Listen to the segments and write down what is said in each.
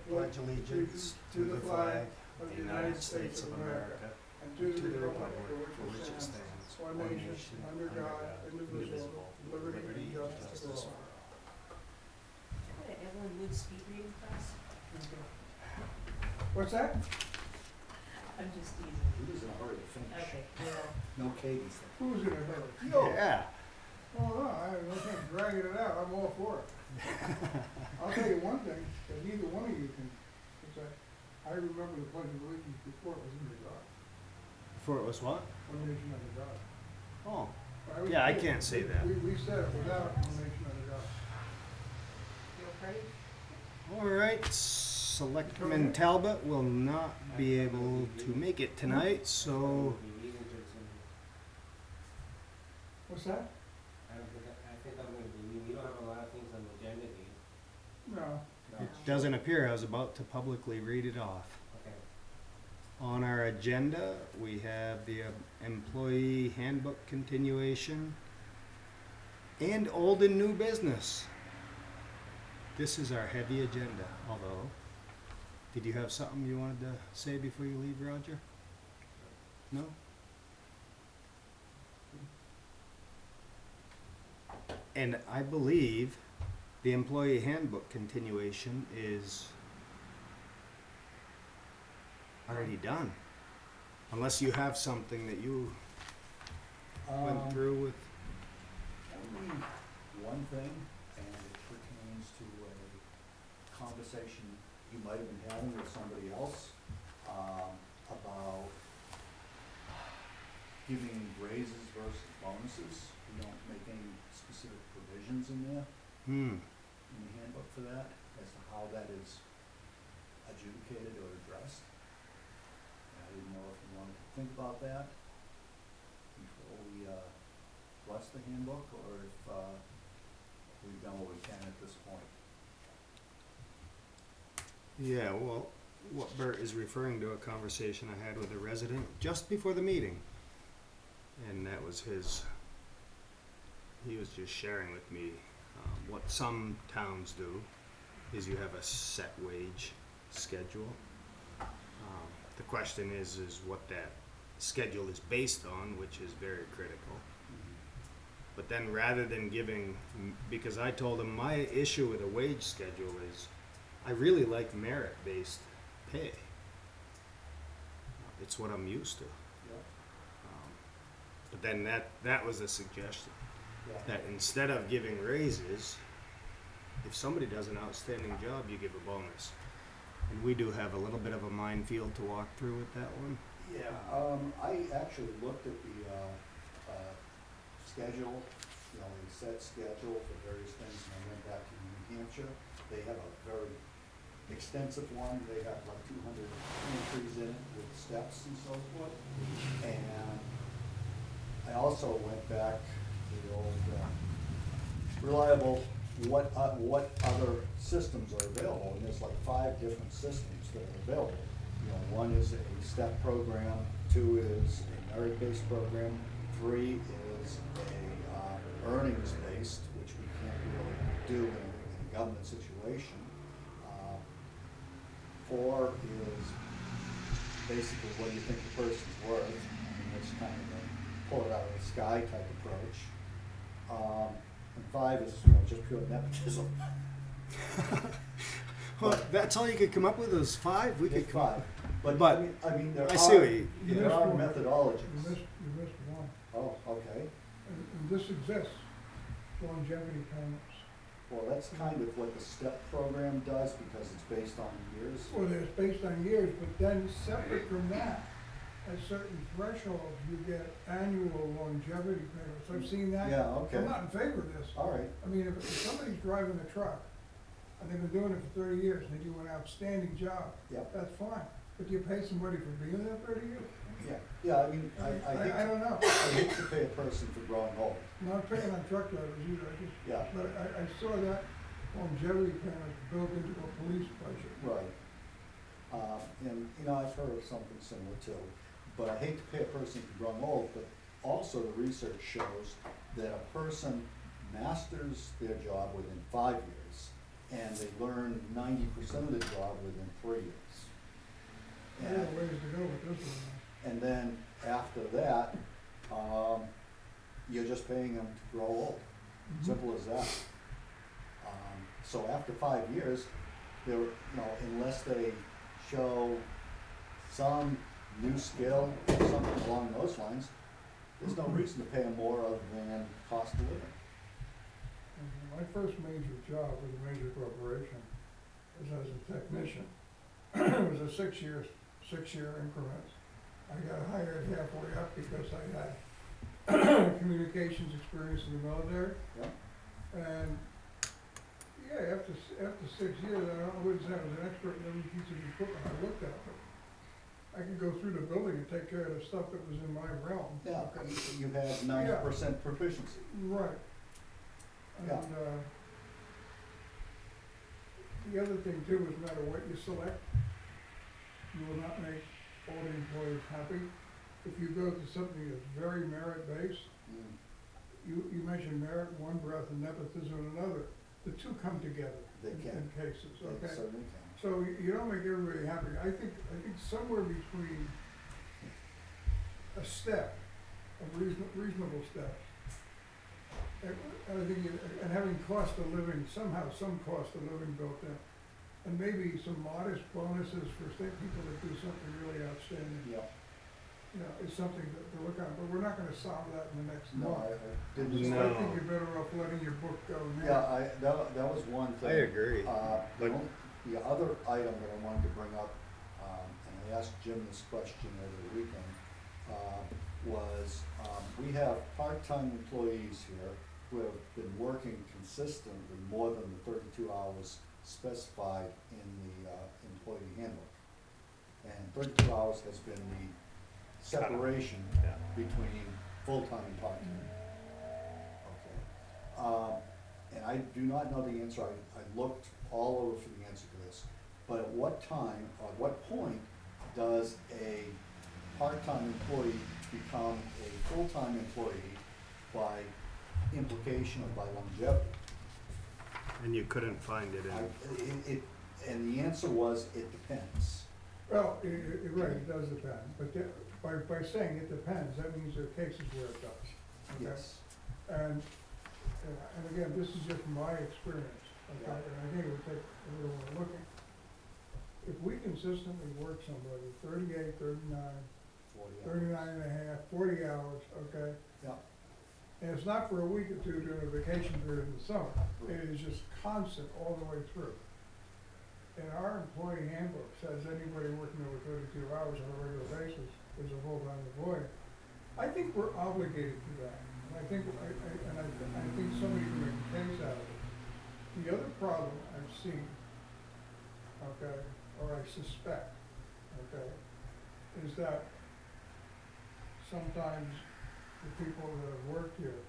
pledge allegiance to the flag of the United States of America and to the republic for which it stands, one nation, under God, indivisible, with liberty and justice for all. What an Evelyn Wood speed reading class? What's that? I'm just teasing. He was in a hurry to finish. Okay, yeah. No Katie's there. Who's in a hurry? Yeah. Oh, no, I have no sense dragging it out, I'm all for it. I'll tell you one thing, that neither one of you can, is that I remember the Pledge of Allegiance before it was in the God, Before it was what? one nation under God. Oh, was yeah, I told- can't say that. We said it without one nation under God. You okay? all right. Selectman Talbot will not be able to make it tonight, so What's that? I think I'm gonna be, we don't have a lot of things on the agenda, do you? No. it doesn't appear. I was about to publicly read it off. Okay. On our agenda, we have the employee handbook continuation and old and new business. This is our heavy agenda, although, did you have something you wanted to say before you leave, Roger? No? And I believe the employee handbook continuation is already done. Unless you have something that you went through with. Only one thing, and it pertains to a conversation you might have been having with somebody else, about giving raises versus bonuses. We don't make any specific provisions in there, in the handbook for that, as to how that is adjudicated or addressed. I didn't know if you wanted to think about that before we bless the handbook, or if we've done what we can at this point. Yeah, well, what Bert is referring to a conversation I had with a resident just before the meeting. And that was he was just sharing with me, what some towns do is you have a set wage schedule. The question is what that schedule is based on, which is very critical. But then rather than giving, because I told him my issue with a wage schedule is I really like merit-based pay. It's what I'm used to. Yeah. But then that was a suggestion, Yeah. that instead of giving raises, if somebody does an outstanding job, you give a bonus. And we do have a little bit of a minefield to walk through with that one. Yeah, I actually looked at the schedule, a set schedule for various things, and I went back to New Hampshire. They have a very extensive one. They have like 200 entries in it with steps and so forth. And I also went back to the old reliable, what other systems are available, and there's like 5 different systems that are available. One is a step program, 2 is a merit-based program, 3 is a earnings-based, which we can't really do in a government situation. 4 is basically what do you think the person's worth. I mean, it's kind of a pull it out of the sky type approach. And 5 is just pure nepotism. Well, that's all you could come up with was 5? We It's could come 5. But But I mean, there I are, see what you- there are You methodologies. missed one, Oh, okay. and this exists, longevity payments. Well, that's kind of what the STEP program does because it's based on years. Well, it's based on years, but then separate from that, at certain thresholds, you get annual longevity payments. I've seen that. Yeah, okay. I'm not in favor of this. All right. I mean, if somebody's driving a truck, and they've been doing it for 30 years, and they do an outstanding job, Yep. that's fine. But do you pay somebody for being there 30 years? Yeah, I mean, I I don't know. hate to pay a person for growing old. I'm not picking on truck drivers either, Yeah, but I saw that longevity payments built into a police budget. right. And, I've heard of something similar too. But I hate to pay a person for growing old, but also the research shows that a person masters their job within 5 years, and they learn 90% of the job within 3 years. I got a ways to go with this one. And then after that, you're just paying them to grow old. Mhm. Simple as that. So after 5 years, they're, you know, unless they show some new skill or something along those lines, there's no reason to pay them more other than cost of living. My first major job with a major corporation was as a technician. It was a six-year increment. I got hired halfway up because I had communications experience in the military. Yep. And, yeah, after 6 years, I wouldn't say I was an expert in every piece of equipment I looked at, but I could go through the building and take care of the stuff that was in my realm. Yeah, you had 90% proficiency. Right. And, Yeah. the other thing too is no matter what you select, you will not make all the employees happy. If you go to something that's very merit-based, Mm, you mentioned merit in one breath and nepotism in another. The two come together They in can. cases, they okay? certainly can. So you don't make everybody happy. I think somewhere between a step, a reasonable step, and I think, and having cost of living, somehow some cost of living built in. And maybe some modest bonuses for state people that do something really outstanding, Yeah, you know, is something to look at, but we're not gonna solve that in the next no, month. I didn't. So No. I think you're better off letting your book go now. Yeah, that was one thing. I agree. But- The other item that I wanted to bring up, and I asked Jim this question over the weekend, was, we have part-time employees here who have been working consistently more than the 32 hours specified in the employee handbook. And 32 hours has been the separation Yeah. between full-time and part-time. Okay. And I do not know the answer, I looked all over for the answer to this. But at what time, or at what point, does a part-time employee become a full-time employee by implication or by longevity? And you couldn't find it in, And the answer was, it depends. Well, right, it does depend, but by saying it depends, that means there are cases where it does. Okay? Yes. And again, this is just my experience, okay, Yeah. and I think it would take a little more looking. If we consistently work somebody 38, 39, 40 hours. 39 and a half, 40 hours, okay? Yeah. And it's not for a week or two during a vacation period in the summer, it is just constant all the way through. And our employee handbook says anybody working over 32 hours on a regular basis is a full-time employee. I think we're obligated to that. And I think somebody can make a case out of it. The other problem I've seen, okay, or I suspect, okay, is that sometimes the people that have worked here,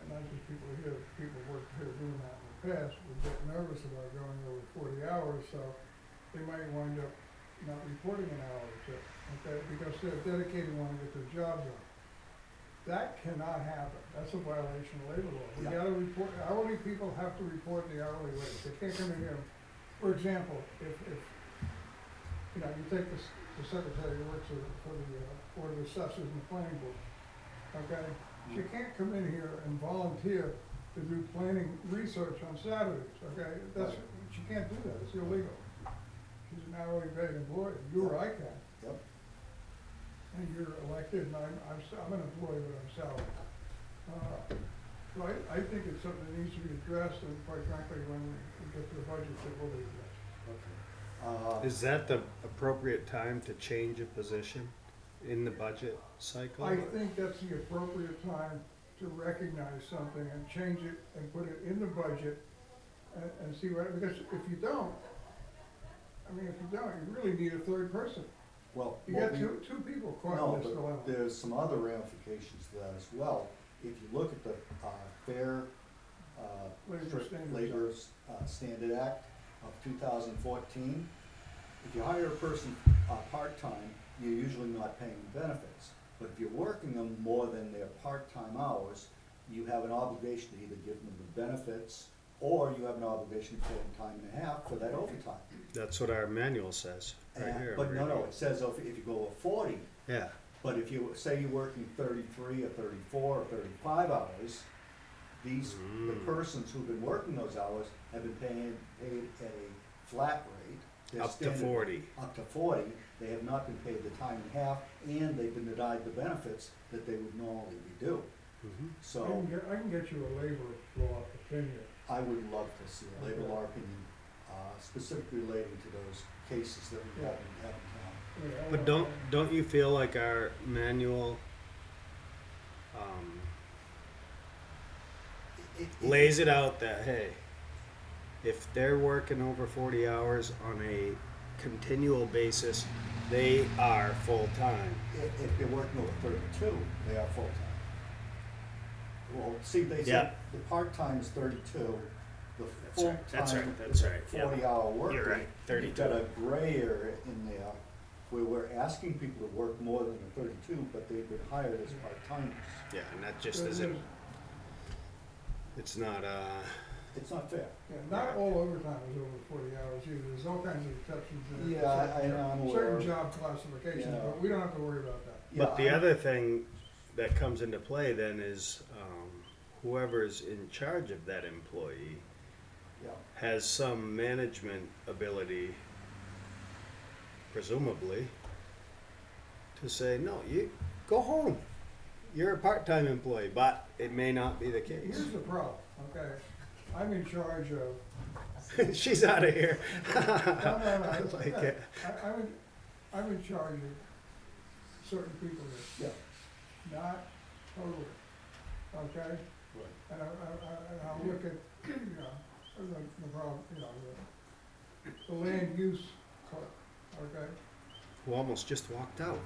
and not just people here, people worked here doing that in the past, would get nervous about going over 40 hours, so they might wind up not reporting an hour or two, okay, because they're dedicated, want to get their job done. That cannot happen, that's a violation of labor law. We Yeah. gotta report, hourly people have to report the hourly rate, they can't come in here, for example, if you know, you take the secretary who works for the Board of Assessors and the planning board, okay? She can't come in here and volunteer to do planning research on Saturdays, okay? That's, she can't do that, it's illegal. She's an hourly paid employee, you or I can, Yep. and you're elected, and I'm an employee, but I'm salaried. So I think it's something that needs to be addressed, and quite frankly, when we get to the budget, it will be addressed. Okay. is that the appropriate time to change a position in the budget cycle? I think that's the appropriate time to recognize something and change it and put it in the budget and see what, because if you don't, you really need a third person. Well, You what got we- two people caught No, in this dilemma. but there's some other ramifications to that as well. If you look at the Fair Labor Strict Standards Labor Act. Standard Act of 2014, if you hire a person part-time, you're usually not paying benefits. But if you're working them more than their part-time hours, you have an obligation to either give them the benefits or you have an obligation to pay them time and a half for that overtime. That's what our manual says, right And- here. But no, right no, it says if you go over 40, here. Yeah, but if you, say you're working 33 or 34 or 35 hours, the persons who've been working those hours have been paid at a flat rate. Their up to standard- 40. Up to 40, they have not been paid the time and a half, and they've been denied the benefits that they would normally be due. Mhm. So I can get you a labor law opinion. I would love to see a labor law opinion, specifically relating to those cases that we have in town. But don't you feel like our manual lays it out that, hey, if they're working over 40 hours on a continual basis, they are full-time. If they're working over 32, they are full-time. Well, see, they Yeah. said the part-time is 32, the That's right, that's full-time right, that's is a right, yeah. 40-hour work You're right, week. 32. You've got a gray area in there where we're asking people to work more than the 32, but they've been hired as part-timers. Yeah, and that just isn't, it's not, It's not fair. Yeah, not all overtime is over 40 hours either, there's all kinds of exceptions in it. Yeah, I'm aware. Certain job classifications, Yeah. but we don't have to worry about that. but the Yeah, other thing that comes into play then is whoever's in charge of that employee Yeah, has some management ability, presumably, to say, no, you go home. You're a part-time employee, but it may not be the case. Here's the problem, okay? I'm in charge of, She's out of here. no, no, I it's like okay. it. I'm in charge of certain people here, yeah, not totally, okay? right. And I'll look at, you know, the problem, you know, the land use clerk, okay? Who almost just walked out.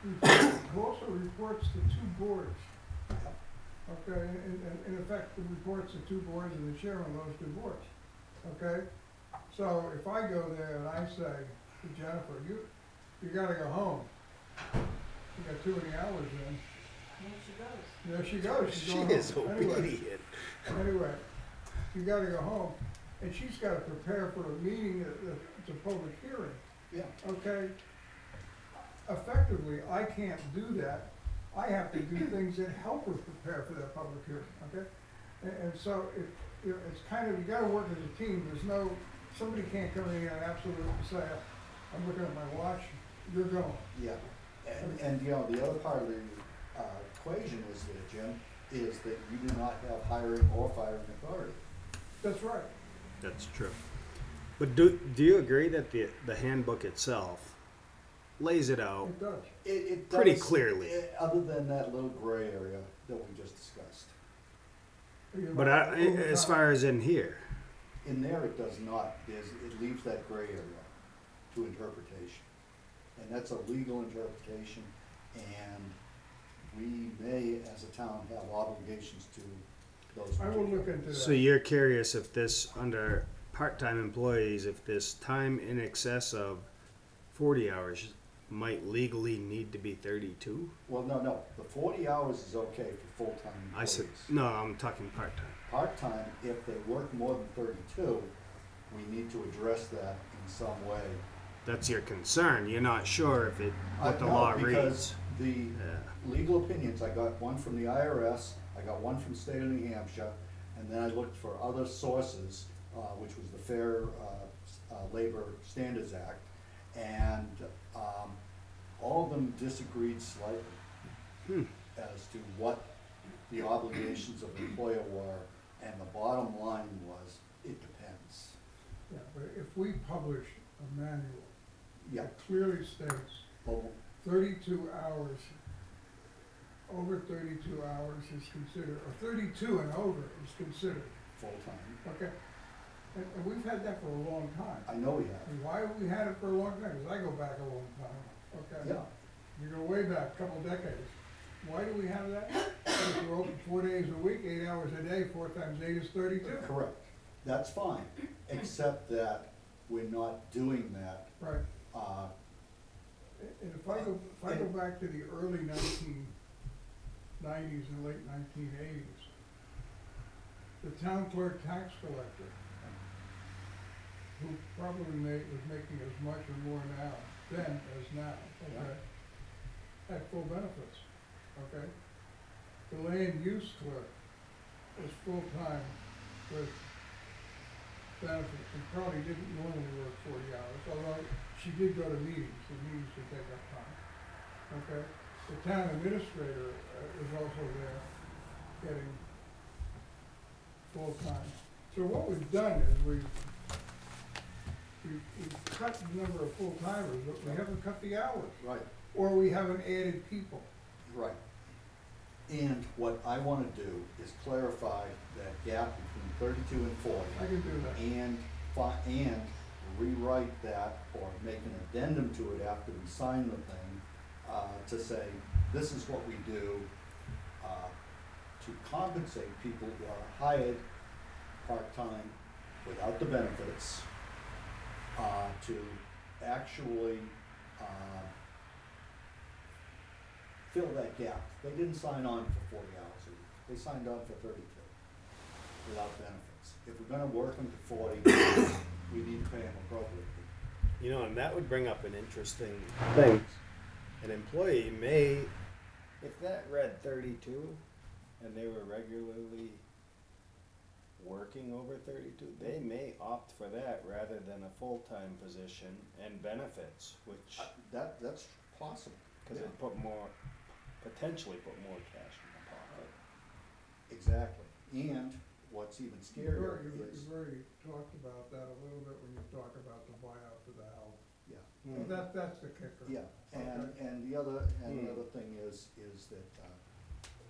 Who also reports to two boards, okay? In effect, it reports to two boards and the chairman of those two boards, okay? So if I go there and I say to Jennifer, you gotta go home, you got too many hours in, There she goes. there she goes, she's She going is home. Anyway, obedient. Anyway, you gotta go home, and she's gotta prepare for a meeting, it's a public hearing, Yeah, okay? Effectively, I can't do that, I have to do things that help her prepare for that public hearing, okay? And so you know, it's kind of, you gotta work as a team, there's no, somebody can't come in here and absolutely say, I'm looking at my watch, you're going. yeah. And, you know, the other part of the equation is there, Jim, is that you do not have hiring or firing authority. That's right. That's true. But do you agree that the handbook itself lays it out? It does. It Pretty does, clearly. other than that little gray area that we just discussed. But as far as in here, In there, it does not, it leaves that gray area to interpretation. And that's a legal interpretation, and we may, as a town, have obligations to those. I will look into that. so you're curious if this, under part-time employees, if this time in excess of 40 hours might legally need to be 32? Well, no, the 40 hours is okay for full-time I said, employees. no, I'm talking part-time. Part-time, if they work more than 32, we need to address that in some way. That's your concern. You're not sure if what the No, law because reads. the Yeah. legal opinions, I got one from the IRS, I got one from the state of New Hampshire, and then I looked for other sources, which was the Fair Labor Standards Act, and all of them disagreed slightly as to what the obligations of the employer were, and the bottom line was, it depends. Yeah, but if we publish a manual Yeah, that clearly states but 32 hours, over 32 hours is considered, or 32 and over is considered, full-time, okay? And we've had that for a long time. I know we have, And why have we had it for a long time? Because I go back a long time, okay? yeah. You go way back, a couple decades. Why do we have that? Because we're open 4 days a week, 8 hours a day, 4 times 8 is 32. Correct, that's fine, except that we're not doing that, Right. And if I go back to the early 1990s and late 1980s, the town clerk tax collector, who probably was making as much or more now, then as now, okay? Had full benefits, okay? The land use clerk was full-time with benefits and probably didn't normally work 40 hours, although she did go to meetings, the meetings would take up time, okay? The town administrator is also there getting full-time. So what we've done is we've cut the number of full-timers, but we haven't cut the hours, Right, or we haven't added people. right. And what I wanna do is clarify that gap between 32 and 40. I can do that. And rewrite that or make an addendum to it after we sign the thing, to say, this is what we do, to compensate people who are hired part-time without the benefits, to actually, fill that gap. They didn't sign on for 40 hours a week, they signed on for 32 without benefits. If we're gonna work them to 40, we need to pay them appropriately. You know, and that would bring up an interesting thing. An employee may, if that read 32 and they were regularly working over 32, they may opt for that rather than a full-time position and benefits, which, That's possible. because it potentially put more cash in the pocket. Exactly. And what's even scarier You've is, already talked about that a little bit when you talk about the buyout for the health. yeah. Mm. That's the kicker. Yeah, and, Okay. and the other thing is that,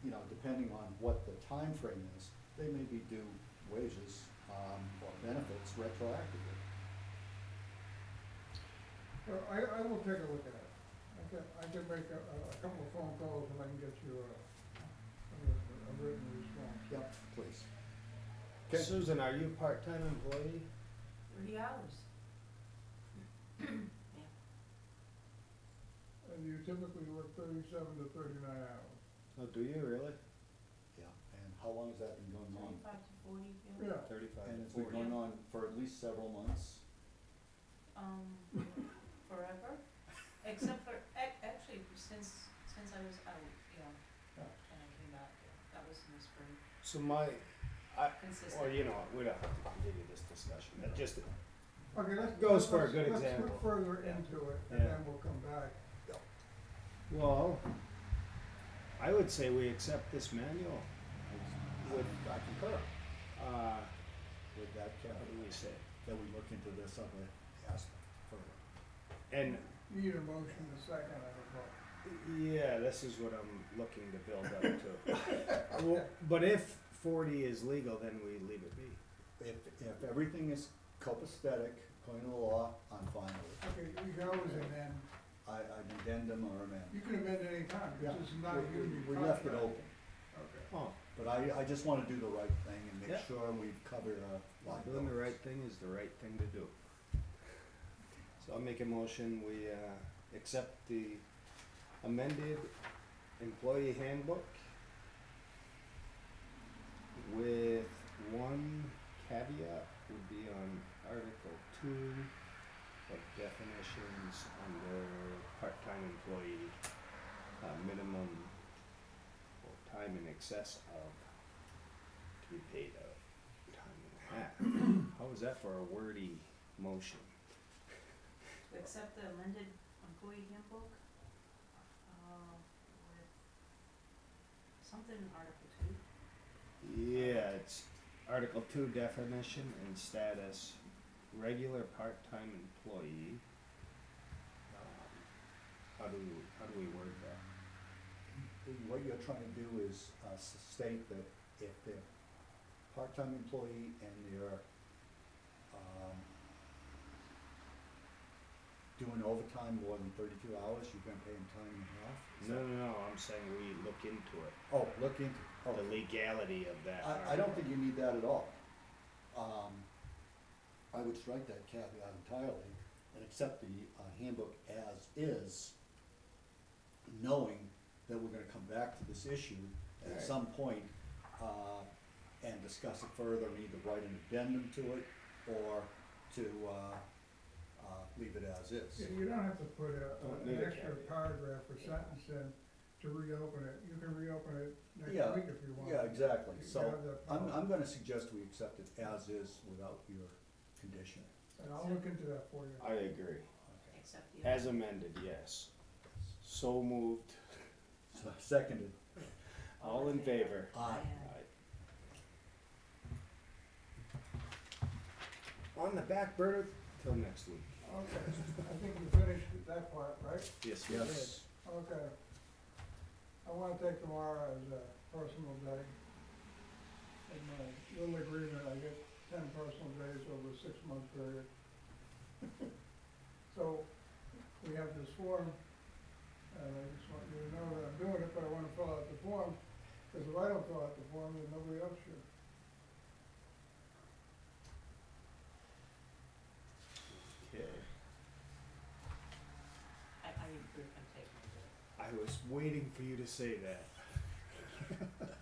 you know, depending on what the time frame is, they may be due wages, or benefits retroactively. Well, I will take a look at it. I can make a couple of phone calls and I can get you a written response. Yep, please. Okay. Susan, are you a part-time employee? 30 hours. And you typically work 37 to 39 hours. Oh, do you really? Yeah, and how long has that been going on? 35 to 40, Yeah. 35 And to it's been 40. going on for at least several months? Forever, except for, actually, since I was out, Yeah. and I came back, that was in the spring, So well, consistent. you know what, we don't have to continue this discussion. It just, Okay, Goes for a good let's example. look further Yeah. into it and Yeah. then we'll come back. well, I would say we accept this manual. I concur Uh, with that, what Kevin, do we say? that we look into this other aspect further. And, You need a motion to second, I suppose. yeah, this is what I'm looking to build up to. Well, but if 40 is legal, then we leave it be. If everything is copacetic, according to the law, I'm fine with it. Okay, you can always amend. I addendum or amend. You can amend any time, Yeah, because this is not a union we contract. left it open, Okay. Oh, but I just wanna do the right thing and Yeah. make sure we've covered our liabilities. doing the right thing is the right thing to do. So I'll make a motion, we accept the amended employee handbook with one caveat would be on Article 2, like definitions under part-time employee, minimum or time in excess of to be paid out time and a half. How is that for a wordy motion? To accept the amended employee handbook, with something in Article 2. Yeah, it's Article 2 definition and status, regular part-time employee. How do we word that? What you're trying to do is state that if they're part-time employee and they're doing overtime more than 32 hours, you're gonna pay them time and a half? Is that- No, I'm saying we look into it, Oh, look into, the oh, legality of that. I don't think you need that at all. I would strike that caveat entirely and accept the handbook as is, knowing that we're gonna come back to this issue at Right. some point, and discuss it further, and either write an addendum to it, or to, leave it as is. Yeah, you don't have to put Don't an need a extra caveat. paragraph or sentence in to reopen it. You can reopen it Yeah, next week if you want. Yeah, exactly, You so have that I'm power. gonna suggest we accept it as is without your condition. And I'll look into that for you. I agree. Okay. Except the. As amended, yes. So moved. So, seconded. All in favor? Aye. On the back burner till next week. Okay, I think we finished that part, right? Yes, Yes. Okay. I wanna take tomorrow as a personal day. In my little agreement, I get 10 personal days over a 6-month period. So, we have this form, and I just want you to know that I'm doing it, but I wanna fill out the form, because if I don't fill out the form, then nobody else should. Okay. I agree, I'm taking it. I was waiting for you to say that.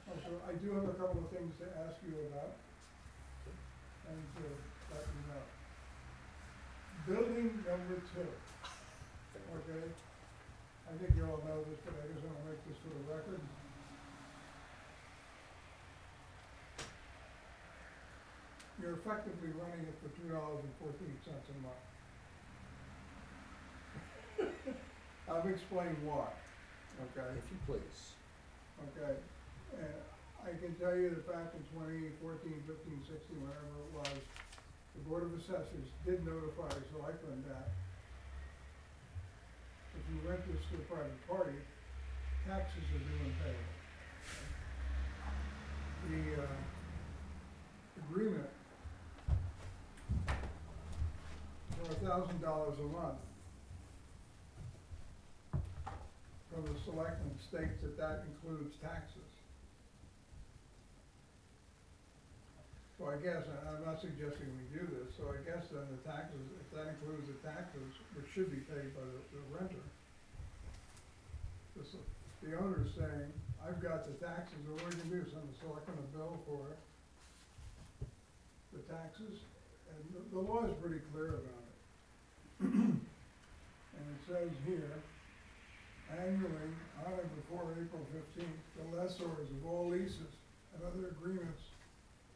Also, I do have a couple of things to ask you about, and to let you know. Building number 2, okay? I think you all know this, but I just wanna make this for the record. You're effectively running it for $2.14 a month. I'll explain why, okay? If you please. Okay, and I can tell you that back in 2014, 15, 16, whatever it was, the Board of Assessors did notify selectmen that if you rent this to a private party, taxes are due and payable. The agreement for $1,000 a month from the selectmen states that that includes taxes. So I guess, and I'm not suggesting we do this, so I guess then the taxes, if that includes the taxes, which should be paid by the renter, the owner's saying, I've got the taxes, or what do you do, send the selectmen a bill for the taxes? And the law is pretty clear about it. And it says here, annually, on or before April 15th, the lessors of all leases and other agreements,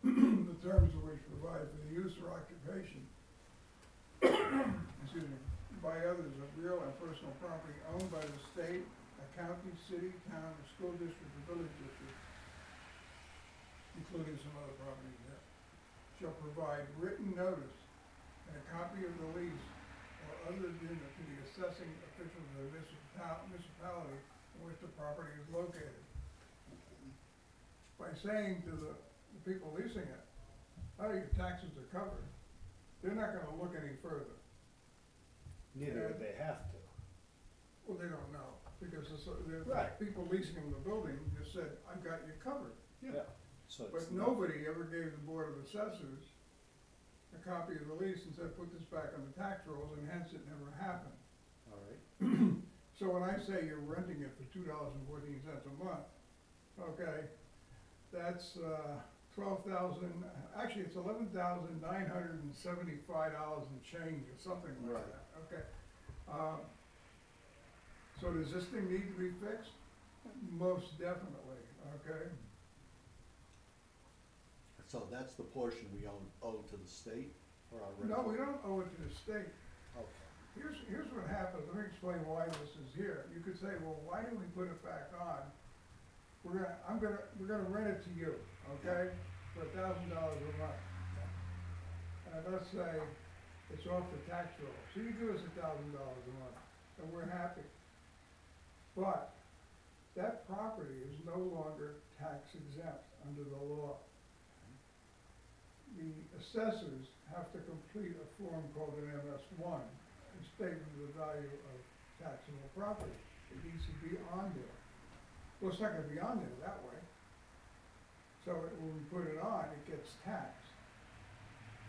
the terms of which provide for the use or occupation, excuse me, by others of real and personal property owned by the state, a county, city, town, or school district, or village district, including some other properties there, shall provide written notice and a copy of the lease or other agreement to the assessing officials of the municipality in which the property is located. By saying to the people leasing it, oh, your taxes are covered, they're not gonna look any further. Neither would they have to. Well, they don't know, because the Right. people leasing them the building just said, I've got you covered. Yeah. So it's But nobody ever gave the Board of Assessors a copy of the lease and said, put this back on the tax rolls, and hence it never happened. All right. So when I say you're renting it for $2.14 a month, okay, that's 12,000, actually it's $11,975 and change or something like Right. that, okay? So does this thing need to be fixed? Most definitely, okay? So that's the portion we owe to the state for our rent? No, we don't owe it to the state. Okay. Here's what happens, let me explain why this is here. You could say, well, why didn't we put it back on? We're gonna rent it to you, okay, for $1,000 a month. And let's say it's off the tax roll, so you give us $1,000 a month, and we're happy. But that property is no longer tax exempt under the law. The assessors have to complete a form called an MS-1, a statement of the value of taxable property. It needs to be on there. Well, it's not gonna be on there that way. So when we put it on, it gets taxed.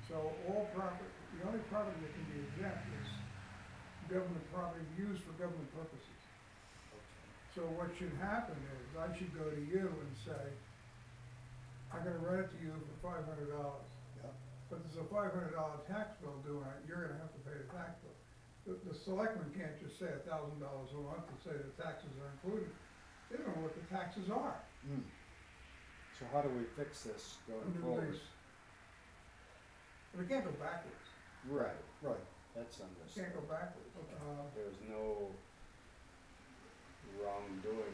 So all property, the only property that can be exempt is government property used for government purposes. So what should happen is, I should go to you and say, I I'm gonna rent it to you for $500. Yep. But there's a $500 tax bill due on it, you're gonna have to pay the tax bill. The selectmen can't just say $1,000 a month and say the taxes are included. They don't know what the taxes are. Mm. So how do we fix this A going new forward? lease. We can't go backwards, Right, Right, that's can't understandable. go backwards. There's no wrongdoing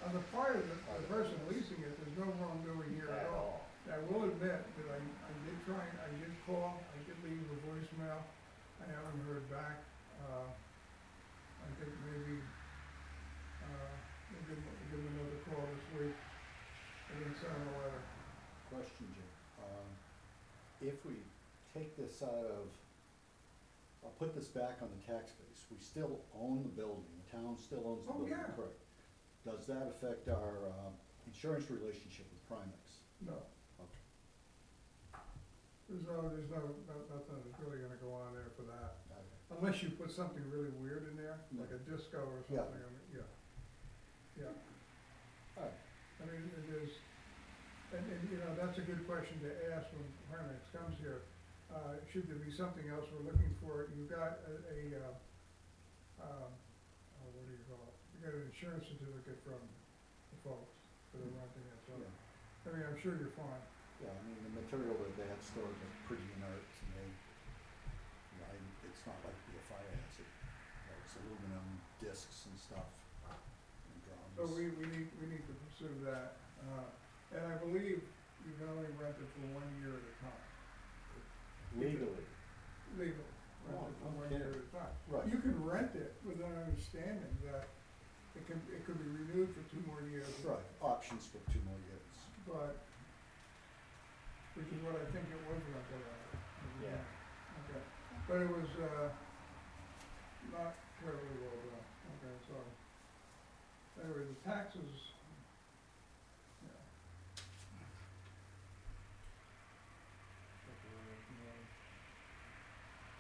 On the part of the person leasing it, there's no wrongdoing here on at at all. all. I will admit that I did try, I did call, I did leave a voicemail, I haven't heard back. I think maybe, we'll give him another call this week, and then send him a letter. question, Jim. If we take this out of, I'll put this back on the tax base, we still own the building, the town still owns the Oh, building, yeah. correct? Does that affect our, insurance relationship with Primex? No, Okay. there's nothing that's really gonna go on there for that. Got it. Unless you put something really weird in there, like a disco or something, Yeah. I mean, yeah. Yeah. All right. I mean, it is, and, you know, that's a good question to ask when Primex comes here. Should there be something else we're looking for? You've got what do you call it? You got an insurance certificate from the folks that are renting it, so, Yeah. I mean, I'm sure you're fine. Yeah, I mean, the material that they have stored is pretty inert, and they, you know, it's not like the fire hazard. You know, it's aluminum discs and stuff, and drums. So we need to pursue that, and I believe you can only rent it for 1 year at a time, Legally. legal, rent Oh, it for 1 okay. year at a time. Right. You can rent it with an understanding that it could be renewed for 2 more years. Right, options for 2 more years. But, which is what I think it was rented at. Yeah. Okay, but it was, not terribly well done, okay, so. Anyway, the taxes, yeah.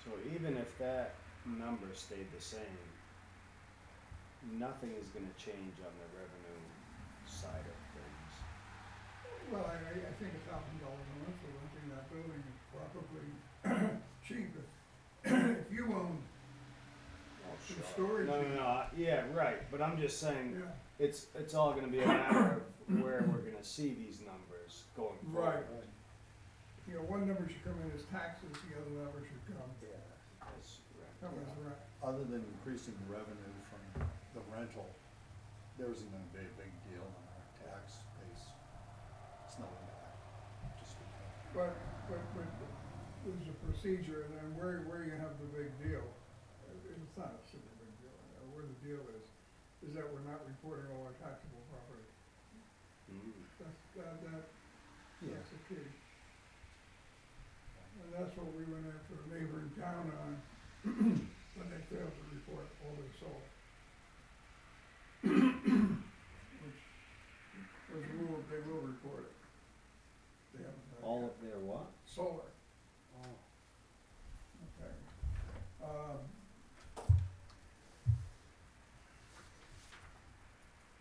So even if that number stayed the same, nothing is gonna change on the revenue side of things. Well, I think $1,000 a month for renting that building is probably cheap. If you own some storage. Yeah, right, but I'm just saying, Yeah, it's all gonna be a matter of where we're gonna see these numbers going forward. Right. You know, one number should come in as taxes, the other number should come As rent. as rent. Other than increasing the revenue from the rental, there isn't gonna be a big deal on our tax base. It's no impact, just because. But there's a procedure, and then where you have the big deal, it's not a super big deal. Where the deal is that we're not reporting all our taxable property. Mm. That's the key. And that's what we went after a neighboring town on, when they failed to report all they sold. Which was ruled, they will report it. They haven't done it All yet. of their what? Solar, Oh. okay.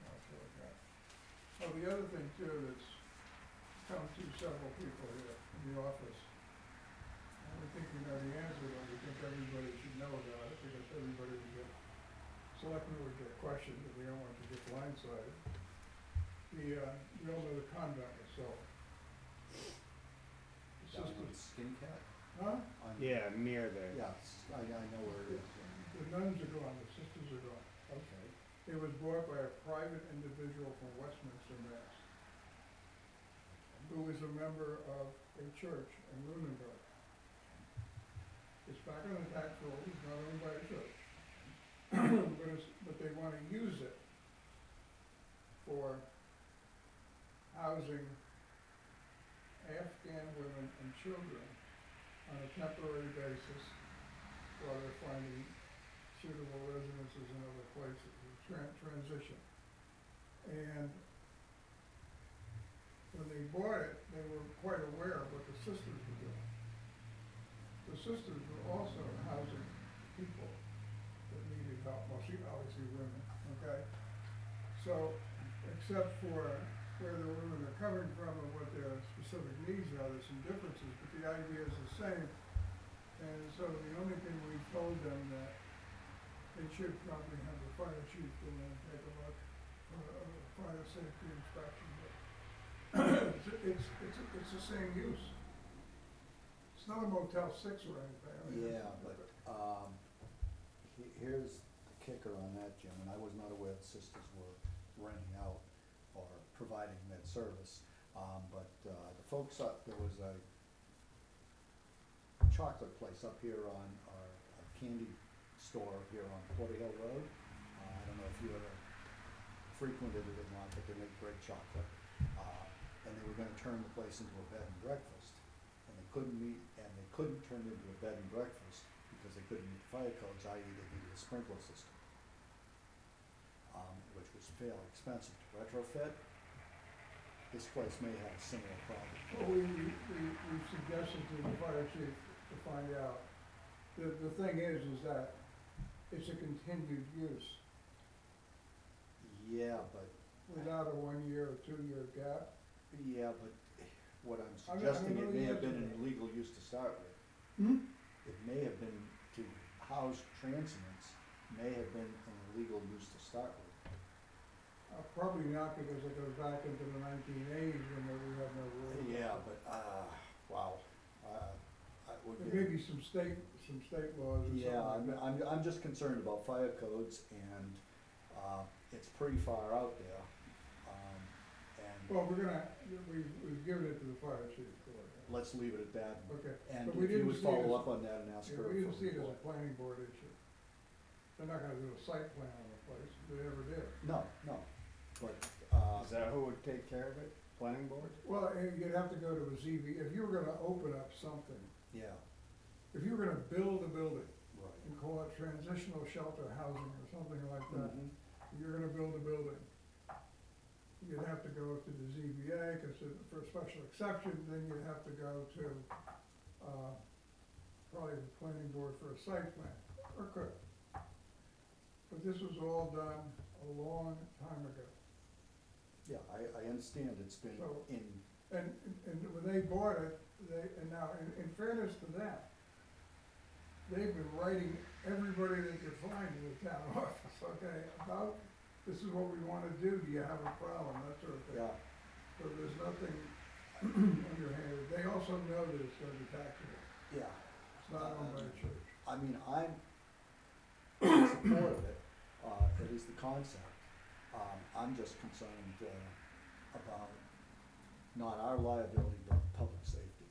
What else have I got? Oh, the other thing too that's come to several people here in the office. I don't think we know the answer, but we think everybody should know about it, because everybody would get, selectmen would get questioned, and we don't want you to get blindsided. We all know the convent was sold. The Down on sisters, Skin Cat? huh? On- Yeah, near there. Yes, I know where it is. The nuns are gone, the sisters are gone. Okay. It was bought by a private individual from Westminster, Mass., who is a member of a church in Lunenburg. It's back on the tax roll, it's not owned by a church. But they wanna use it for housing Afghan women and children on a temporary basis while they're finding suitable residences in other places, transition. And when they bought it, they were quite aware of what the sisters were doing. The sisters were also housing people that needed help, mostly obviously women, okay? So, except for where the women are coming from and what their specific needs are, there's some differences, but the idea is the same. And so the only thing we told them that they should probably have the fire chief go in and take a look, a fire safety inspection, but it's the same use. It's not a Motel 6 or anything. I mean, Yeah, but, here's the kicker on that, Jim, and I was not aware the sisters were renting out or providing that service. But the folks up, there was a chocolate place up here on, or a candy store here on Porterhill Road. I don't know if you ever frequented it or not, but they make great chocolate. And they were gonna turn the place into a bed and breakfast. And they couldn't turn it into a bed and breakfast because they couldn't meet the fire codes, i.e. they needed a sprinkler system. Which was fairly expensive to retrofit. This place may have a similar problem. Well, we suggested to the fire chief to find out. The thing is that it's a continued use Yeah, but, without a 1 year or 2 year gap. yeah, but what I'm I mean, suggesting, I it know may the have been answer an to that. illegal use to start with. It may have been to house transients, may have been an illegal use to start with. Probably not, because it goes back into the 1980s when we had no rules. Yeah, but, wow, I would There be. may be some state laws or something Yeah, like that. I'm just concerned about fire codes and, it's pretty far out there. And Well, we've given it to the fire chief for it. let's leave it at that. Okay. And But we if you didn't would see it follow as- up on that and ask Yeah, her for we a didn't see it as a report. planning board issue. They're not gonna do a site plan on the place, they never did. No, but, Is that who would take care of it? Planning board? Well, you'd have to go to a ZB, if you were gonna open up something, yeah, if you were gonna build a building right. and call it transitional shelter housing or something like that, Mhm. you're gonna build a building. You'd have to go to the ZBA, cause for a special exception, then you'd have to go to, probably the planning board for a site plan, or could. But this was all done a long time ago. Yeah, I understand it's been So- in, And when they bought it, and now, in fairness to them, they've been writing everybody they could find in the town office, okay, about, this is what we wanna do, do you have a problem, that sort of thing. yeah, So there's nothing underhanded. They also know that it's gonna be taxable. yeah. It's not owned by a church. I mean, I'm in support of it, it is the concept. I'm just concerned, about not our liability, but public safety.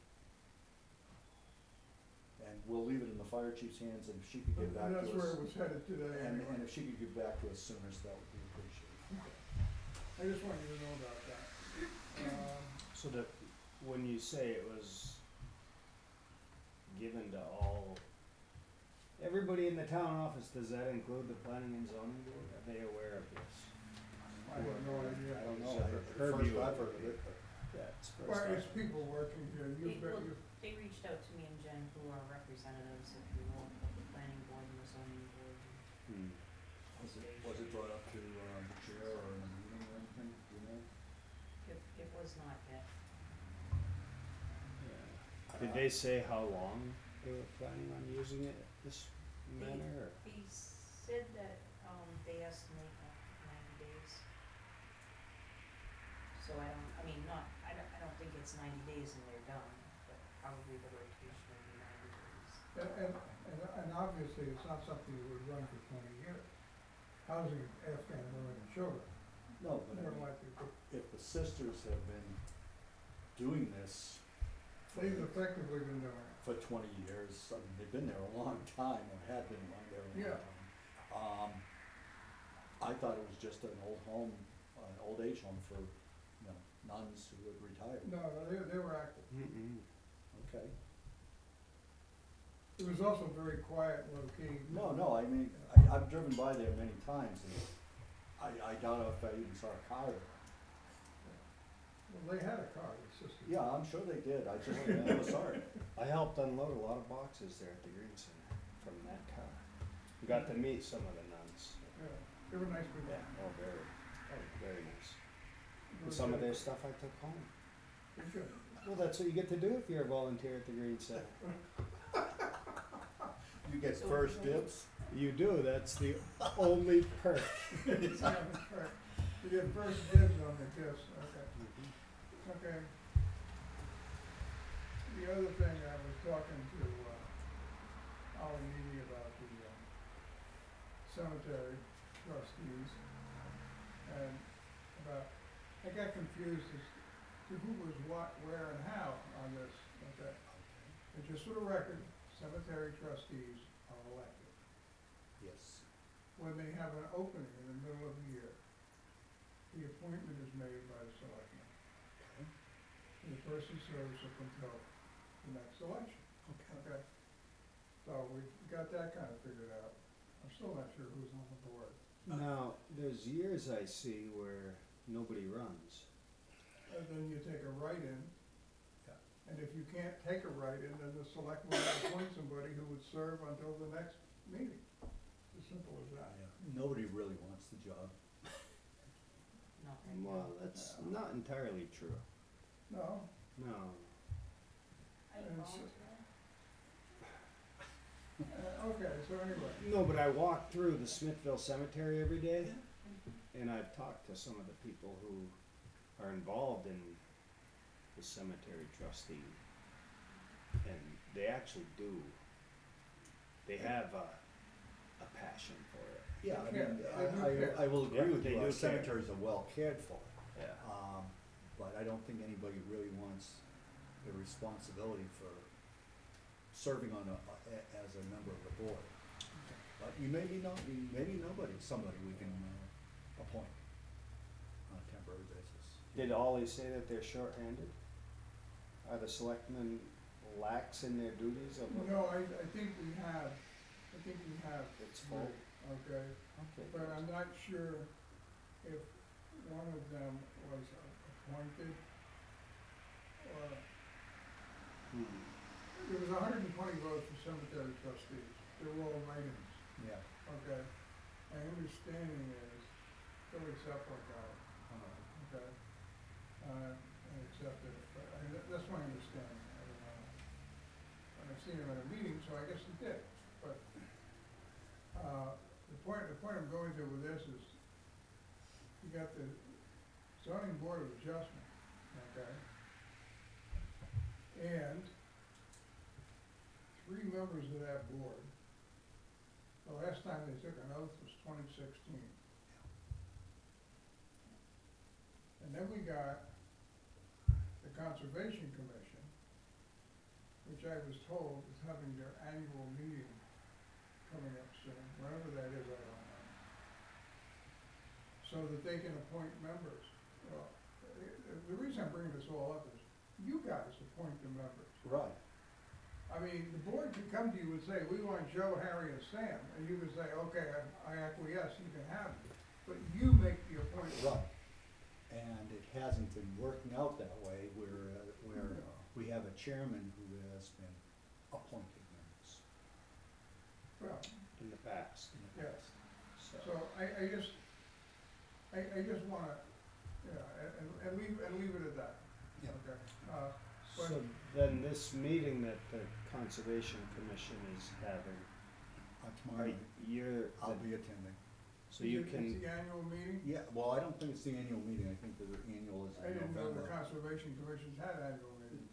And we'll leave it in the fire chief's hands, and if she could get back And to us. that's where it was headed today And anyway. if she could get back to us sooner, that would be appreciated. I just want you to know about that. So when you say it was given to everybody in the town office, does that include the planning and zoning board? Are they aware of this? I have no idea. I don't know, Is that the her first view I've of heard of it, but. Yeah, it's first Well, time. it's people working here. They reached out to me and Jen, who are representatives, if you will, of the planning board and the zoning board. Hmm. Was it brought up to, the chair or in a meeting or anything, do you know? It was not yet. Yeah. Did they say how long they were planning on using it this manner, or? He said that, they estimate 90 days. So I don't think it's 90 days and they're done, but probably the rotation will be 90 days. And obviously, it's not something you would run for 20 years. Housing Afghan women and children, No, but I more mean, likely, but if the sisters have been doing this they've effectively been doing it. for 20 years, I mean, they've been there a long time, or had been there a long time. I thought it was just an old home, an old age home for, nuns who had retired. No, they were active. Mm-mm. Okay. It was also very quiet, low key. No, I mean, I've driven by there many times, and I doubt if I even saw a car there. Well, they had a car, the sisters. Yeah, I'm sure they did, I just never saw it. I helped unload a lot of boxes there at the Green Center from that car. Got to meet some of the nuns. Yeah, they were nice people. Very nice. And some of their stuff I took home. They're good. Well, that's what you get to do if you're a volunteer at the Green Center. You get So first we- dibs. You do, that's the only perk. Yeah, that's right. You get first dibs on the gifts, okay. Okay. The other thing, I was talking to, Ollie Needy about the, cemetery trustees, and about, I got confused as to who was what, where, and how on this, okay? And just for the record, cemetery trustees are elected. Yes. When they have an opening in the middle of the year, the appointment is made by the selectmen. And the person serves up until the next election, okay? So we got that kind of figured out. I'm still not sure who's on the board. Now, there's years I see where nobody runs. And then you take a write-in. Yeah. And if you can't take a write-in, then the selectmen will appoint somebody who would serve until the next meeting. As simple as that. Nobody really wants the job. Not right now. Well, that's not entirely true. No, No. Are you and so- volunteering? okay, so anyway. No, but I walk through the Smithville Cemetery every day, and I've talked to some of the people who are involved in the cemetery trustee, and they actually do. They have a passion for it. Yeah, I They mean, care. They do care. I will agree Yeah, with they you, do our care. cemeteries are well cared for. Yeah. But I don't think anybody really wants the responsibility for serving on as a member of the board. But you maybe somebody we can appoint on a temporary basis. Did Ollie say that they're shorthanded? Are the selectmen lax in their duties of? No, I think we have, It's full. okay, Okay. but I'm not sure if one of them was appointed, or, Hmm. there was 120 votes for cemetery trustees, they were all write-ins, Yeah. okay? My understanding is Billy Sepulveda got it, okay? And accepted it, but that's my understanding, I don't know. And I've seen him at a meeting, so I guess he did, but, the point I'm going to with this is, you got the zoning board of adjustment, okay? And three members of that board, the last time they took an oath was 2016. And then we got the Conservation Commission, which I was told is having their annual meeting coming up soon, whenever that is, I don't know. So that they can appoint members. Well, the reason I'm bringing this all up is, you guys appoint the members. Right. I mean, the board could come to you and say, we want Joe, Harry, and Sam, and you would say, okay, I acquiesce, you can have them. But you make the appointment. Right. And it hasn't been working out that way where we have a chairman who has been appointed members Well, In the past. in the Yeah. past. so I just wanna, and leave it at that. Yeah. Okay. So then this meeting that the Conservation Commission is having, Tomorrow, you're, I'll be attending. so you It's can, the annual meeting? Yeah, well, I don't think it's the annual meeting, I think the annual is I in didn't know the November. Conservation Commission's had annual meetings.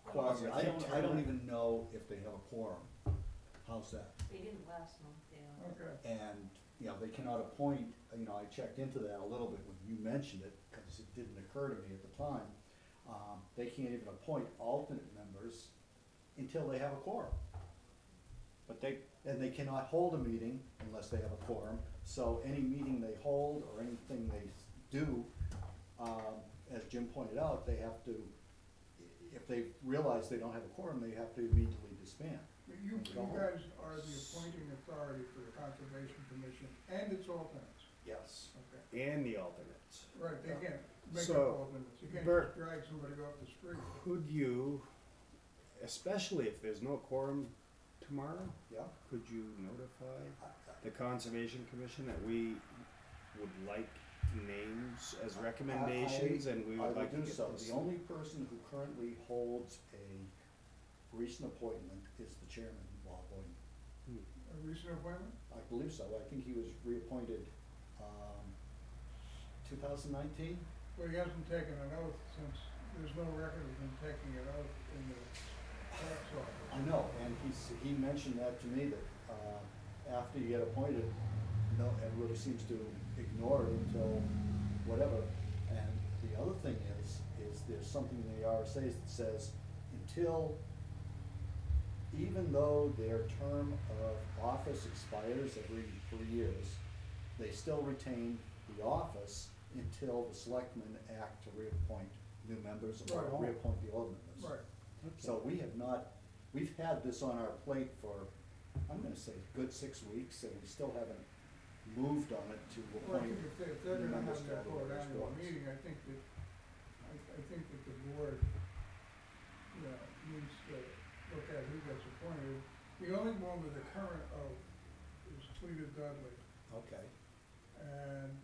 Quasi, I don't Quasi-determined. even know if they have a quorum. How's that? They didn't last month, yeah. Okay. And, they cannot appoint, I checked into that a little bit when you mentioned it, because it didn't occur to me at the time. They can't even appoint alternate members until they have a quorum. but they, And they cannot hold a meeting unless they have a quorum. So any meeting they hold or anything they do, as Jim pointed out, they have to, if they realize they don't have a quorum, they have to immediately disband. But you guys are the appointing authority for the Conservation Commission and its alternates. Yes. Okay. and the alternates. Right, they can't make up So, alternates. You can't Bert- just drag somebody off the street. Could you, especially if there's no quorum tomorrow, Yeah. could you notify the Conservation Commission that we would like names as recommendations, and we would like to I will get do so. those. The only person who currently holds a recent appointment is the chairman, Bob Boyden. A recent appointment? I believe so. I think he was reappointed, 2019? Well, he hasn't taken an oath since, there's no record of him taking an oath in the tax office. I know, and he mentioned that to me, that, after you get appointed, no, everybody seems to ignore it until whatever. And the other thing is there's something in the RSA's that says, until, even though their term of office expires every 3 years, they still retain the office until the selectmen act to reappoint new members or Right. reappoint the old members. Right. So we have not, we've had this on our plate for, I'm gonna say, a good 6 weeks, and we still haven't moved on it to Well, I appoint. think if they're new gonna members have to that all for the an various annual boards. meeting, I think that the board, needs to look at who gets appointed. The only one with a current oath is Cleta Dudley, Okay, and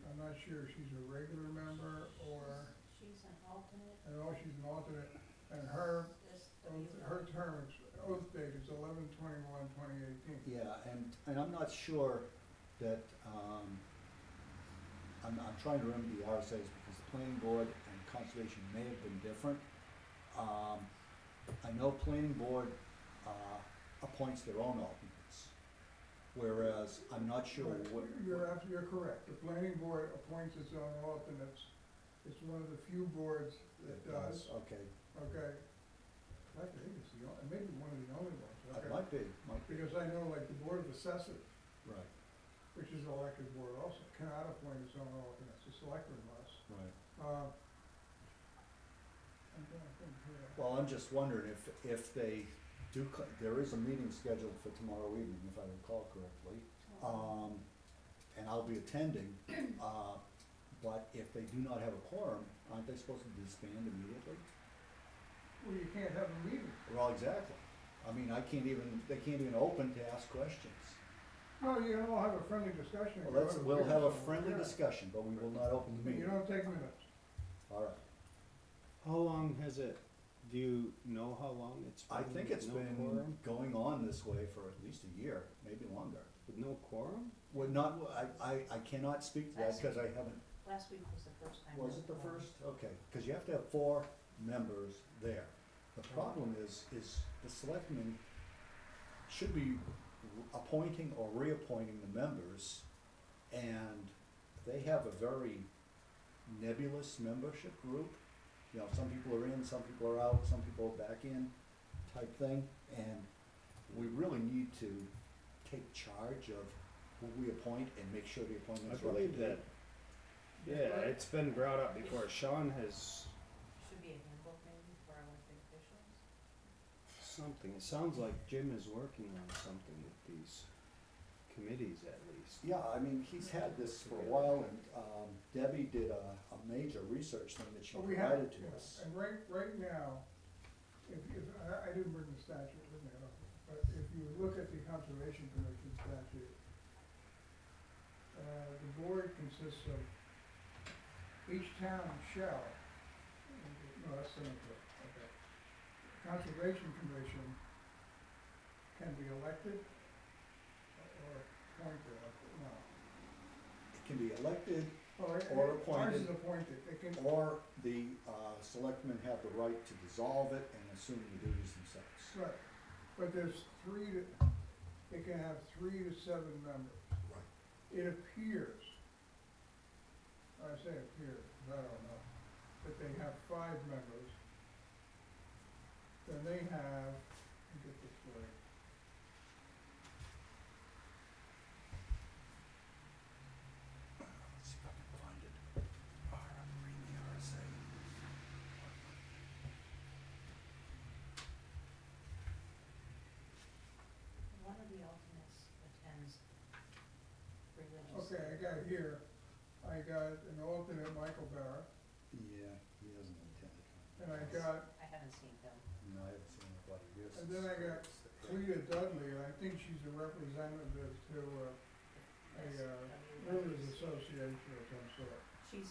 I'm not sure if she's a regular member or, She's an alternate, I know she's an alternate, and her this, her term, oath date is 11/21/2018. yeah, and I'm not sure that, I'm trying to remember the RSA's, because the planning board and conservation may have been different. I know planning board, appoints their own alternates, whereas I'm not sure But what. you're correct, the planning board appoints its own alternates. It's one of the few boards that does, Okay, okay? In fact, I think it's the only, maybe one of the only ones, it okay? might be, Because I know like the Board of Assessors, right, which is an elected board also, cannot appoint its own alternates, the selectmen must. right. I'm trying to think here. Well, I'm just wondering if they do, there is a meeting scheduled for tomorrow evening, if I recall correctly. And I'll be attending, but if they do not have a quorum, aren't they supposed to disband immediately? Well, you can't have a meeting. Well, exactly. I mean, they can't even open to ask questions. No, you know, we'll have a friendly discussion. Well, we'll have a friendly discussion, but we will not open the You meeting. don't take minutes. All right. How long has it, do you know how long it's been? I think it's with no been quorum? going on this way for at least a year, maybe longer. With no quorum? Well, not, I cannot speak to that because I haven't. last week was the first time. Was it the first? Okay, because you have to have 4 members there. The problem is the selectmen should be appointing or reappointing the members, and they have a very nebulous membership group. You know, some people are in, some people are out, some people are back in type thing, and we really need to take charge of who we appoint and make sure the I appointments are up to believe date. that, yeah, it's been brought up before. Sean has Should be a handbook maybe for our elected officials. something, it sounds like Jim is working on something with these committees at least. Yeah, I mean, he's had this for a while, and Debbie did a major research thing that she But we have, provided to yeah, us. and right now, if, I didn't bring the statute with me, but if you look at the Conservation Commission statute, the board consists of, each town shall, no, that's cemetery, okay. Conservation Commission can be elected or appointed, no. It can be elected, Or Or Ours appointed. is appointed, it can, or the selectmen have the right to dissolve it and assume the duties themselves. right, but there's it can have 3 to 7 members. Right. It appears, I say appears, 'cause I don't know, that they have 5 members. Then they have, let me get this right. Let's see if I can find it. I'm reading the RSA. One of the alternates attends religious. Okay, I got here, I got an alternate, Michael Barrett, Yeah, he hasn't attended. and I got, I haven't seen him. No, I haven't seen anybody here. and then I got Cleta Dudley, and I think she's a representative to, Rivers Association of some sort. She's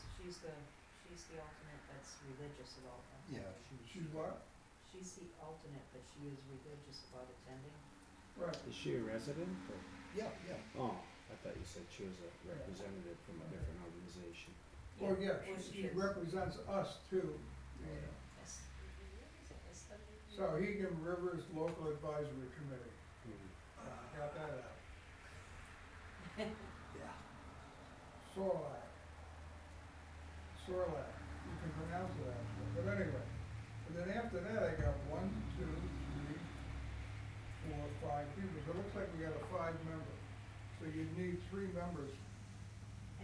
the alternate that's religious about that. Yeah, She's what? She's the alternate, but she is religious about attending. Right. Is she a resident or? yeah, yeah. Oh, I thought you said she was a representative from a different organization. Well, yeah, Well, she is. represents us too. Yes. Is it SW? Sauhegan Rivers Local Advisory Committee. Got that out. Yeah. Sorlac. Sorlac, you can pronounce that, but anyway. And then after that, I got 1, 2, 3, 4, 5 people, so it looks like we got a 5-member. So you need 3 members,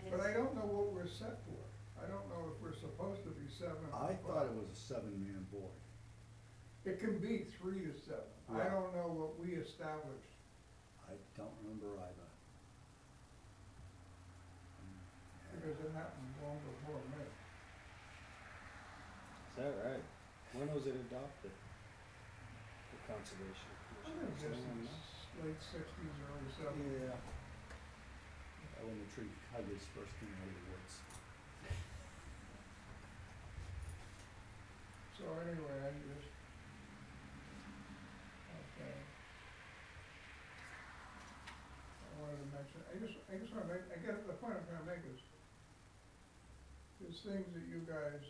And but I it's, don't know what we're set for. I don't know if we're supposed to be 7 or 5. I thought it was a 7-man board. It can be 3 to 7. I Right. don't know what we established. I don't remember either. Because it happened long before me. Is that right? When was it adopted? The Conservation I Commission? think Does this anyone is know? late 60s, early 70s. Yeah. When the tree huggers first came out of the woods. So anyway, I just, okay. I wanted to mention, I just wanna make, I guess the point I'm trying to make is, there's things that you guys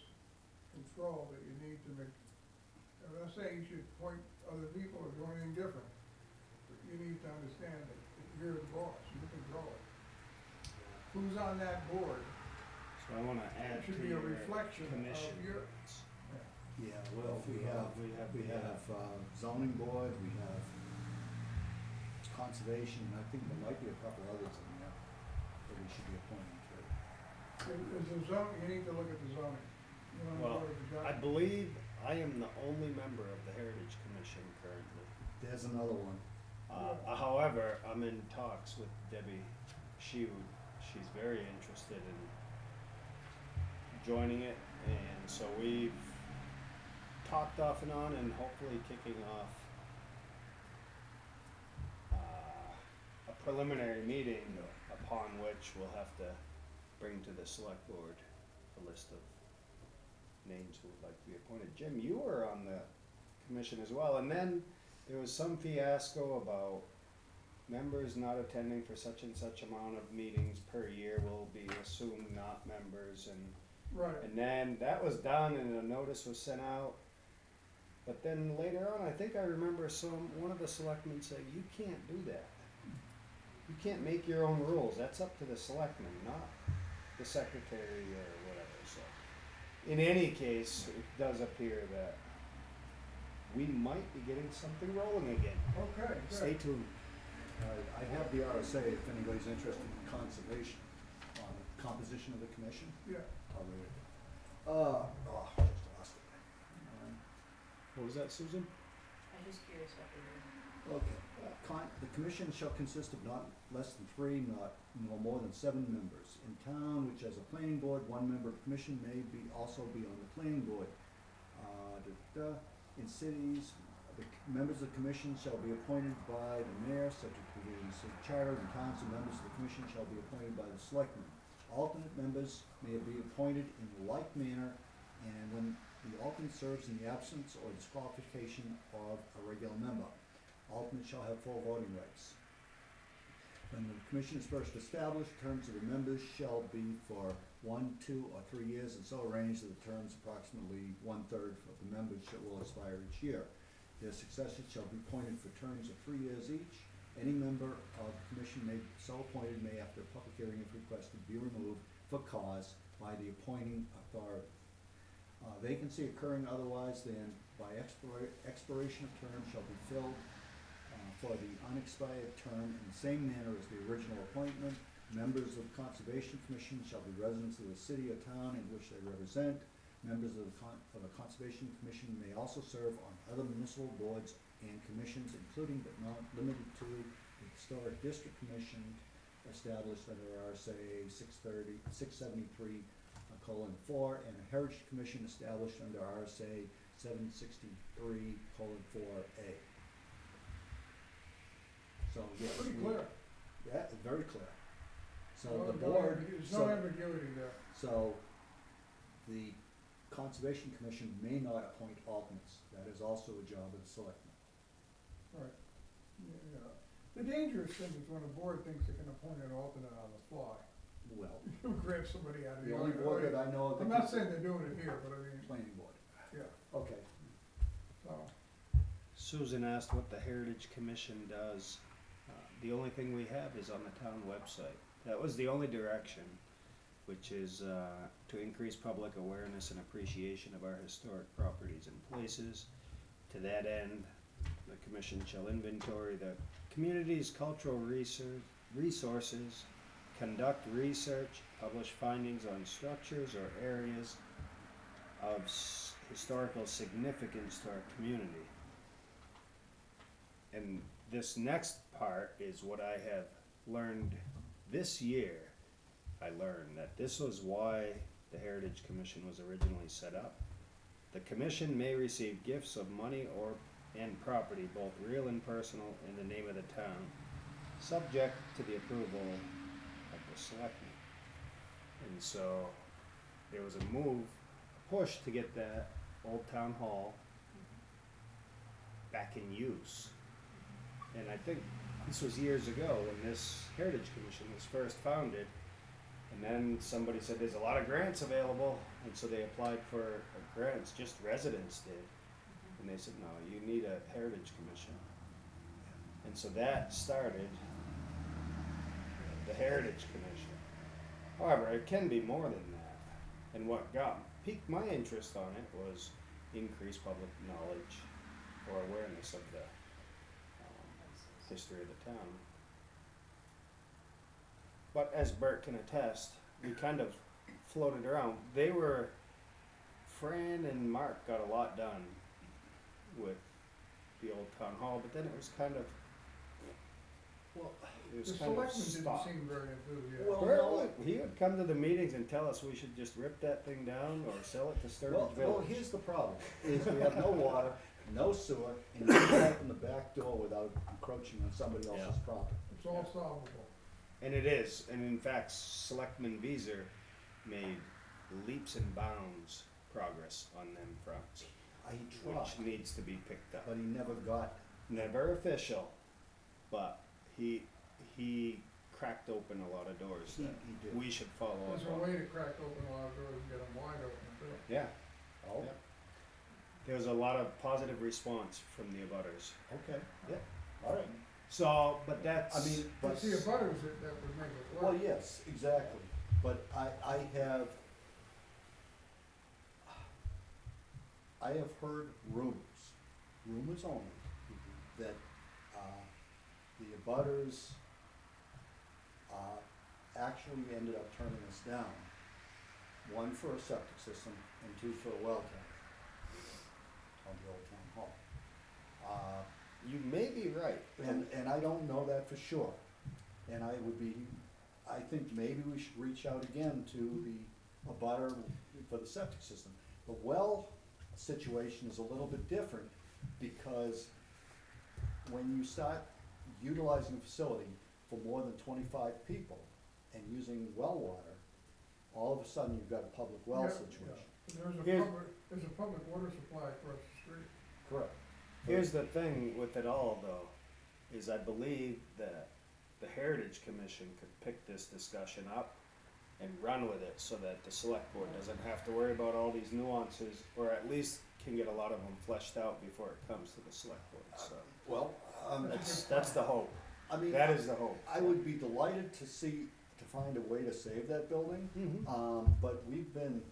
control that you need to make. I'm not saying you should point other people or do anything different, but you need to understand that you're the boss, you control it. Who's on that board So I wanna add to should be a your reflection commission of your, notes. Yeah, well, we have zoning board, we have conservation, and I think there might be a couple others in there that we should be appointing to. is the zone, you need to look at the zoning. You wanna Well, go to the I zoning? believe I am the only member of the Heritage Commission currently. There's another one. However, I'm in talks with Debbie Shew. She's very interested in joining it, and so we've talked off and on, and hopefully kicking off a preliminary meeting upon which we'll have to bring to the select board a list of names who would like to be appointed. Jim, you were on the commission as well, and then there was some fiasco about members not attending for such and such amount of meetings per year will be assumed not members, Right, and then that was done and a notice was sent out. But then later on, I think I remember one of the selectmen saying, you can't do that. You can't make your own rules, that's up to the selectmen, not the secretary or whatever, so. In any case, it does appear that we might be getting something rolling again. okay, Stay good. tuned. I have the RSA if anybody's interested in conservation, on the composition of the commission. Yeah, I'll read it. Just lost it. What was that, Susan? I'm just curious what they were. Okay. The commission shall consist of not less than 3, nor more than 7 members. In town, which has a planning board, 1 member of the commission may also be on the planning board. In cities, members of the commission shall be appointed by the mayor, subject to the city charter. In towns, the members of the commission shall be appointed by the selectmen. Alternate members may be appointed in like manner, and when the alternate serves in the absence or disqualification of a regular member. Alternate shall have full voting rights. When the commission is first established, terms of the members shall be for 1, 2, or 3 years, and so arranged that the terms approximately 1/3 of the members will expire each year. Their successors shall be appointed for terms of 3 years each. Any member of the commission so appointed may, after a public hearing if requested, be removed for cause by the appointing authority. Vacancy occurring otherwise than by expiration of term shall be filled for the unexpired term in the same manner as the original appointment. Members of the Conservation Commission shall be residents of the city or town in which they represent. Members of the Conservation Commission may also serve on other municipal boards and commissions, including but not limited to the Historic District Commission established under RSA 673:4, and a Heritage Commission established under RSA 763:4A. So, yes. pretty clear. Yeah, very clear. So No, the no board, There's no so, ambiguity there. so the Conservation Commission may not appoint alternates. That is also a job of the selectmen. Right. Yeah. The dangerous thing is when a board thinks it can appoint an alternate on the fly. Well, You grab somebody out of the. the only board that I know of I'm that not can, saying they're doing it here, but I mean, planning board. yeah, Okay. so, Susan asked what the Heritage Commission does. The only thing we have is on the town website. That was the only direction, which is to increase public awareness and appreciation of our historic properties and places. To that end, the commission shall inventory the community's cultural resources, conduct research, publish findings on structures or areas of historical significance to our community. And this next part is what I have learned this year. I learned that this was why the Heritage Commission was originally set up. The commission may receive gifts of money and property, both real and personal, in the name of the town, subject to the approval of the selectmen. And so there was a push to get that old town hall back in use. And I think this was years ago when this Heritage Commission was first founded. And then somebody said there's a lot of grants available, and so they applied for grants, just residents did. And they said, no, you need a Heritage Commission. And so that started the Heritage Commission. However, it can be more than that. And what piqued my interest on it was increased public knowledge or awareness of the history of the town. But as Bert can attest, we kind of floated around. Fran and Mark got a lot done with the old town hall, but then it was kind of, Well, the kind of selectmen didn't stopped. seem very enthusiastic. Well, Bert he would come to the meetings and tell us we should just rip that thing down or sell it to Sturbridge well, Village. here's the problem, is we have no water, no sewer, and you can open the back door without encroaching on somebody else's Yeah. property. It's all solvable. And it is, and in fact, Selectman Vieser made leaps and bounds progress on them fronts, He tried, which needs to be picked up. but he never got, Never official, but he cracked open a lot of doors he that did. we should follow There's up a on. way to crack open a lot of doors and get them wide open too. Yeah, Oh, Yeah. there was a lot of positive response from the abutters. okay, yeah, all right. So, but that's. I mean, But but, see, if butters, that would make it well, work. yes, exactly, but I have heard rumors only, that, the abutters, actually ended up turning us down. One for a septic system and two for a well tank on the old town hall. You may be right. And I don't know that for sure. And I think maybe we should reach out again to the abutter for the septic system. The well situation is a little bit different, because when you start utilizing a facility for more than 25 people and using well water, all of a sudden you've got a public well Yeah, situation. Here- There's a public water supply across the street. Correct. Here's the thing with it all, though, is I believe that the Heritage Commission could pick this discussion up and run with it so that the select board doesn't have to worry about all these nuances, or at least can get a lot of them fleshed out before it comes to the select board, so. Well, That's the hope. I mean, That is the hope. I would be delighted to find a way to save that building. Mm-hmm. But we've been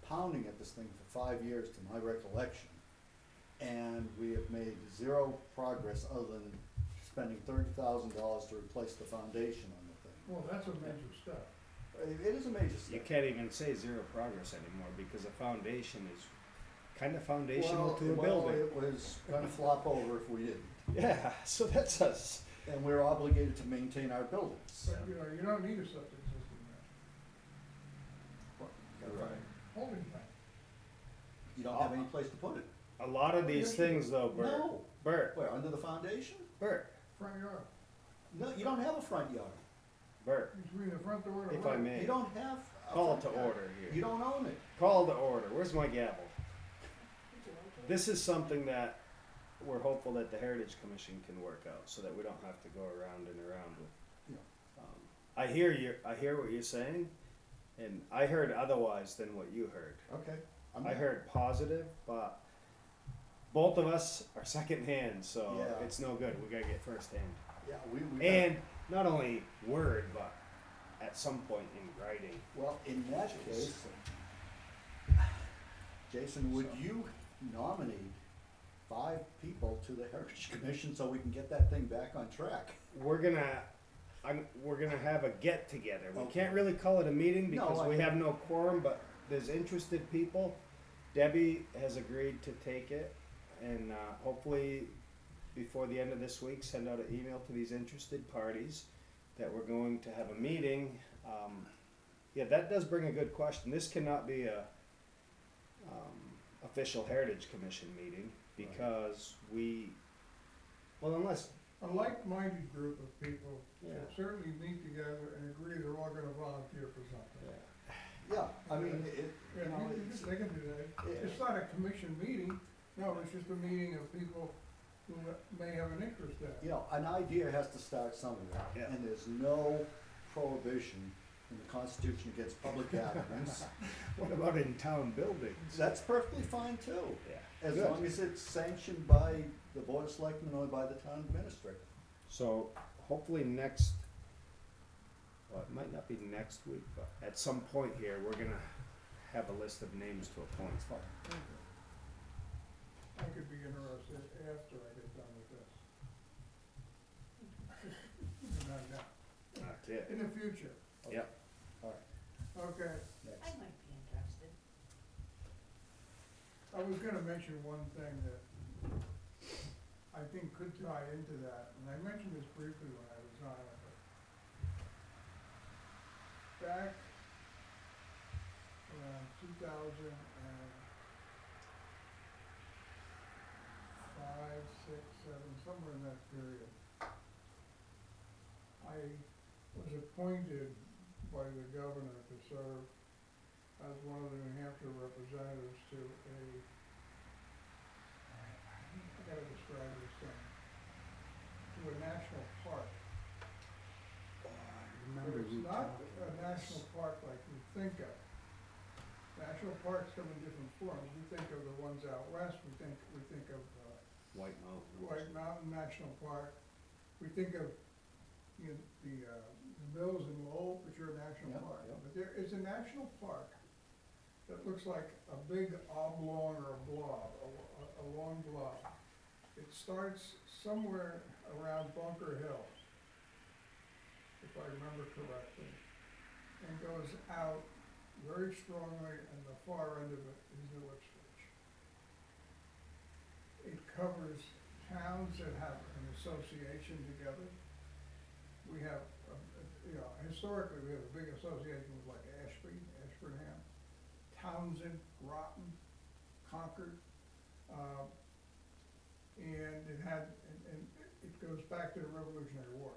pounding at this thing for 5 years, to my recollection. And we have made zero progress other than spending $30,000 to replace the foundation on the thing. Well, that's a major step. It is a major You step. can't even say zero progress anymore, because a foundation is kind of foundational Well, to a well, building. it was gonna flop over if we didn't. Yeah, so that's us. And we're obligated to maintain our buildings. But, you know, you don't need a septic system there. Holding tank. You don't have any place to put it. A lot of these things, though, Bert. No. Bert. Where, under the foundation? Bert. Front yard. No, you don't have a front yard. Bert, Between the front door and the. if I road. may, You don't have. a call to front yard. order You here. don't own it. Call to order. Where's my gavel? Would you like it? This is something that we're hopeful that the Heritage Commission can work out, so that we don't have to go around and around with. Yeah. I hear what you're saying, and I heard otherwise than what you heard. Okay. I heard positive, but both of us are second hand, so Yeah. it's no good. We gotta get first hand. Yeah, we. And not only word, but at some point in writing. Well, in that case, Jason, would you nominate 5 people to the Heritage Commission so we can get that thing back on track? We're gonna have a get together. We Okay. can't really call it a meeting No, because I- we have no quorum, but there's interested people. Debbie has agreed to take it, and hopefully before the end of this week, send out an email to these interested parties that we're going to have a meeting. Yeah, that does bring a good question. This cannot be a official Heritage Commission meeting because unless A like-minded group of people Yeah. should certainly meet together and agree they're all gonna volunteer for something. Yeah, I mean, Yeah, they can do that. It's not a commission meeting, no, it's just a meeting of people who may have an interest in it. you know, an idea has to start somewhere. Yeah. And there's no prohibition in the Constitution against public gatherings. What about in town buildings? That's perfectly fine too, Yeah. as Good. long as it's sanctioned by the Board of Selectmen or by the town administrator. So hopefully it might not be next week, but at some point here, we're gonna have a list of names to appoint. It's fine. I could be interested after I get done with this. Not now. Not yet. In the future, Yep. All right, okay. I next. might be interested. I was gonna mention one thing that I think could tie into that, and I mentioned this briefly when I was on it, but back around 2005, 6, 7, somewhere in that period, I was appointed by the governor to serve as one of the New Hampshire representatives to I gotta describe this thing, to a national park. But it's not a national park like we think of. National parks come in different forms. We think of the ones out west, we think of White Mountain. White Mountain National Park. We think of, you know, the Mills in Lowell, which are a national Yeah, park. yeah. But there is a national park that looks like a big oblong or a blob, a long blob. It starts somewhere around Bunker Hill, if I remember correctly, and goes out very strongly, and the far end of it is New Ipswich. It covers towns that have an association together. We have, historically, we have a big association with like Ashby, Ashburnham, Townsend, Groton, Concord. And it goes back to the Revolutionary War,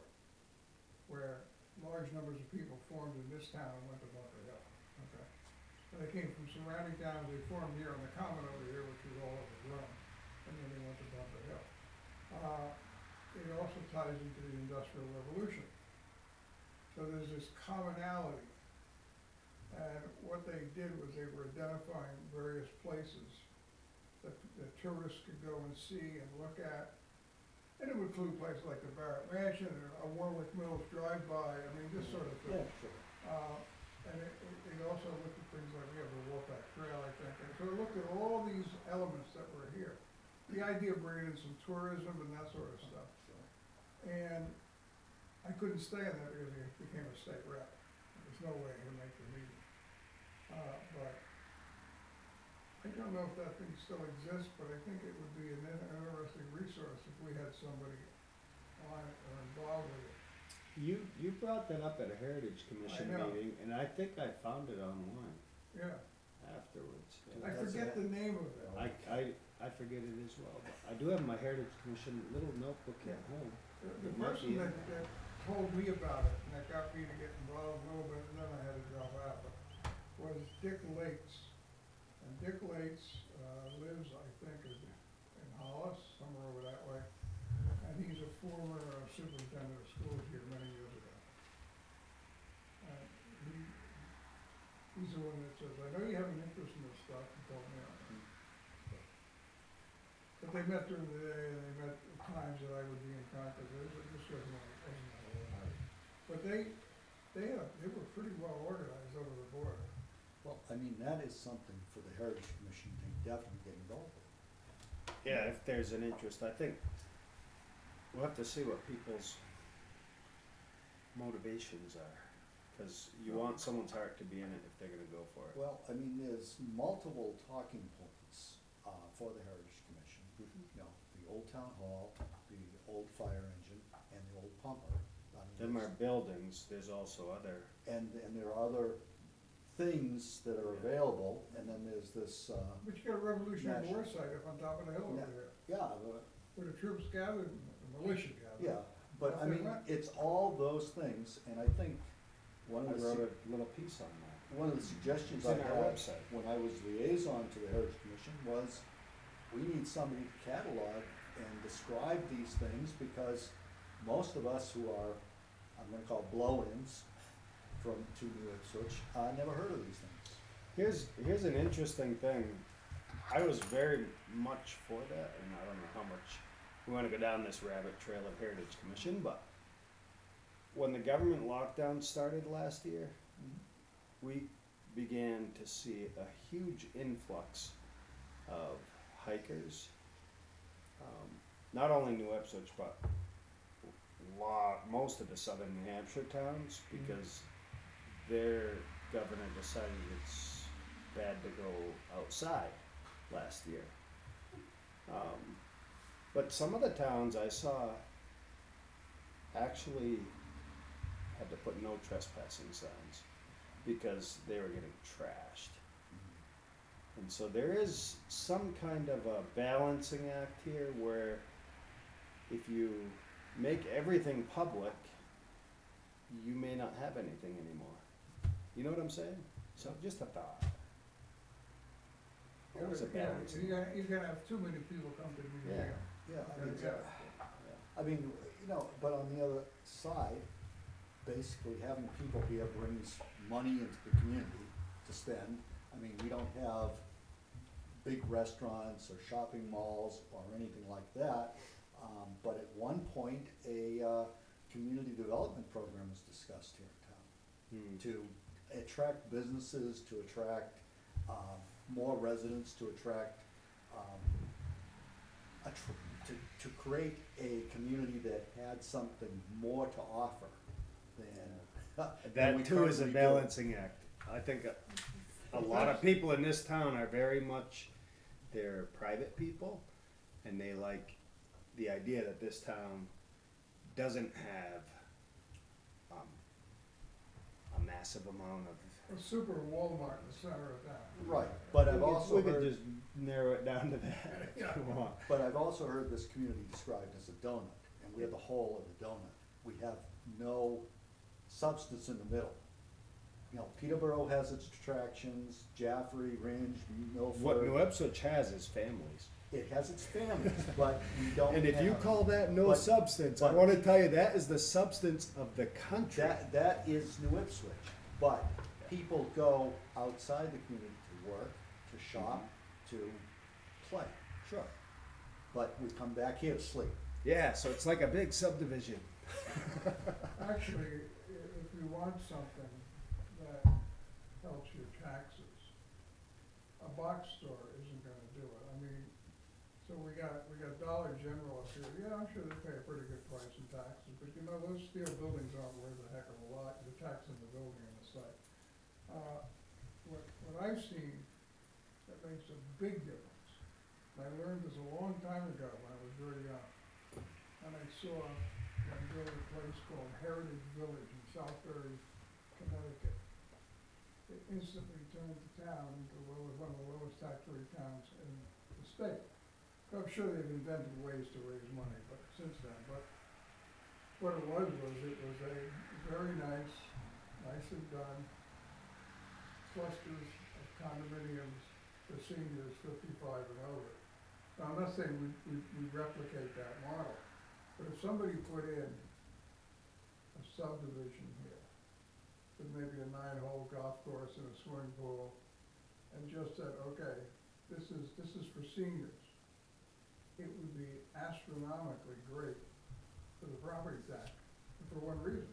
where large numbers of people formed in this town and went to Bunker Hill, okay? And they came from surrounding towns, they formed here on the common over here, which was all overgrown, and then they went to Bunker Hill. It also ties into the Industrial Revolution. So there's this commonality. And what they did was they were identifying various places that tourists could go and see and look at. And it would include places like the Barrett Mansion, or a Warwick Mills drive-by, I mean, this sort of thing. Yeah, sure. And it also looked at things like, we have the Wolfpack Trail, I think, and so it looked at all these elements that were here. The idea of bringing in some tourism and that sort of stuff. And I couldn't stay on that because I became a state rep. There's no way I could make the meeting. But I don't know if that thing still exists, but I think it would be an interesting resource if we had somebody on it or involved with it. You brought that up at a Heritage Commission I know. meeting, and I think I found it online Yeah, afterwards. I forget the name of it. I forget it as well, but I do have my Heritage Commission little notebook at home. The It might person be in that told me about it, and that got me to get involved a little bit, and then I had to drop out, but was Dick Lakes. And Dick Lakes, lives, I think, in Hollis, somewhere over that way. And he's a former superintendent of schools here many years ago. And he's the one that says, I know you have an interest in this stuff, he told me. But they met during the day, and they met at times that I would be in contact with, this wasn't a lot. But they were pretty well organized over the board. Well, I mean, that is something for the Heritage Commission to definitely get involved with. Yeah, if there's an interest, I think we'll have to see what people's motivations are. Cause you want someone's heart to be in it if they're gonna go for it. Well, I mean, there's multiple talking points, for the Heritage Commission. You know, the old town hall, the old fire engine, and the old pumper. I mean, Them are there's- buildings, there's also other, and there are other things that are available, and then there's this, But you got a Revolutionary National. War site up on top of the hill over Yeah. there, yeah, where the troops gathered, and the militia gathered. yeah, but I mean, it's all those things, and I think one I of wrote the, a little piece on that. one of the suggestions It's I in our had website. when I was liaison to the Heritage Commission was, we need somebody to catalog and describe these things, because most of us who are, I'm gonna call blow-ins to New Ipswich, never heard of these things. Here's an interesting thing. I was very much for that, and I don't know how much we wanna go down this rabbit trail of Heritage Commission, but when the government lockdown started last year, we began to see a huge influx of hikers. Not only New Ipswich, but most of the southern New Hampshire towns, because their governor decided it's bad to go outside last year. But some of the towns I saw actually had to put no trespassing signs because they were getting trashed. And so there is some kind of a balancing act here where if you make everything public, you may not have anything anymore. You know what I'm saying? So just a thought. Always a balance. You're gonna have too many people come to the museum. Yeah, I mean, Yeah. I mean, you know, but on the other side, basically having people here brings money into the community to spend. I mean, we don't have big restaurants or shopping malls or anything like that. But at one point, a community development program was discussed here in town to attract businesses, to attract more residents, to attract, to create a community that had something more to offer than than we That too is a currently do. balancing act. I think a lot of people in this town are very much, they're private people, and they like the idea that this town doesn't have a massive amount of. A super Walmart in the center of town. Right, but I've also We could heard, just narrow it down to that if you want. but I've also heard this community described as a donut, and we're the whole of the donut. We have no substance in the middle. You know, Peterborough has its attractions, Jaffrey, Ringe, Milford. What New Ipswich has is families. It has its families, but we don't And if you have- call that no but- substance, I but- wanna tell you, that is the substance of the country. That is New Ipswich, but people go outside the community to work, to shop, to play. Sure. But we come back here to sleep. Yeah, so it's like a big subdivision. Actually, if you want something that helps your taxes, a box store isn't gonna do it. I mean, so we got Dollar General up here. Yeah, I'm sure they pay a pretty good price in taxes, but you know, those steel buildings aren't worth a heck of a lot. You're taxing the building and the site. What I've seen that makes a big difference, and I learned this a long time ago when I was very young, and I saw them build a place called Heritage Village in Southbury, Connecticut. It instantly turned the town into one of the lowest tax rate towns in the state. I'm sure they've invented ways to raise money, but since then, but what it was a very nicely done clusters of condominiums for seniors 55 and over. Now, I'm not saying we replicate that model, but if somebody put in a subdivision here with maybe a 9-hole golf course and a swimming pool, and just said, okay, this is for seniors, it would be astronomically great for the property tax, for one reason.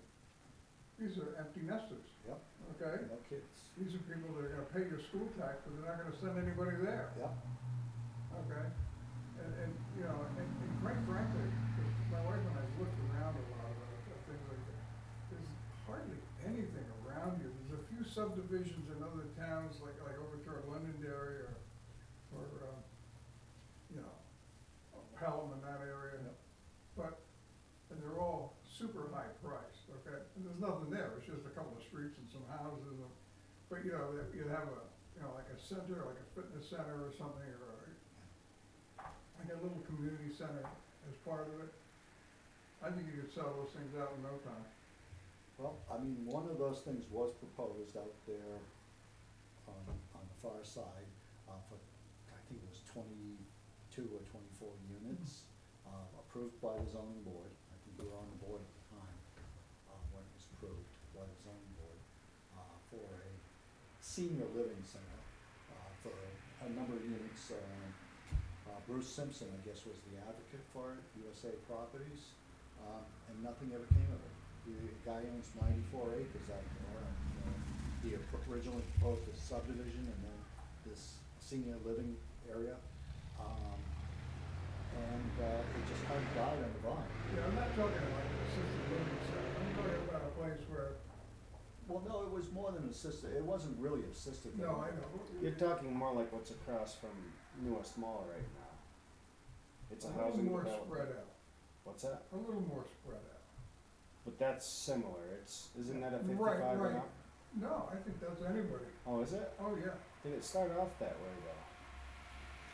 These are empty nesters, Yep, okay? no kids. These are people that are gonna pay your school tax, but they're not gonna send anybody there, Yep, okay? And you know, and quite frankly, 'cause my wife and I looked around a lot of things like that, there's hardly anything around you. There's a few subdivisions in other towns, like over toward Londonderry or, you know, Pelham in that area. Yep. But, and they're all super high priced, okay? And there's nothing there, it's just a couple of streets and some houses, but you know, you have a, you know, like a center, like a fitness center or something, or like a little community center as part of it. I think you could sell those things out in no time. well, I mean, one of those things was proposed out there on the far side, for, I think it was 22 or 24 units, approved by the zoning board. I think you were on the board at the time, when it was approved by the zoning board, for a senior living center, for a number of units. Bruce Simpson, I guess, was the advocate for it, USA Properties, and nothing ever came of it. The guy owns 94 acres out there, and, he originally proposed a subdivision and then this senior living area, and it just kind of died on the vine. Yeah, I'm not talking about an assisted living center, I'm talking about a place where, Well, no, it was more than assisted, it wasn't really assisted. no, I know. You're talking more like what's across from Newest Mall right now. It's a housing little more development. spread out, What's that? a little more spread out. But that's similar, isn't that a Right, 55 right. and up? No, I think that's anybody. Oh, is it? Oh, yeah. Did it start off that way though?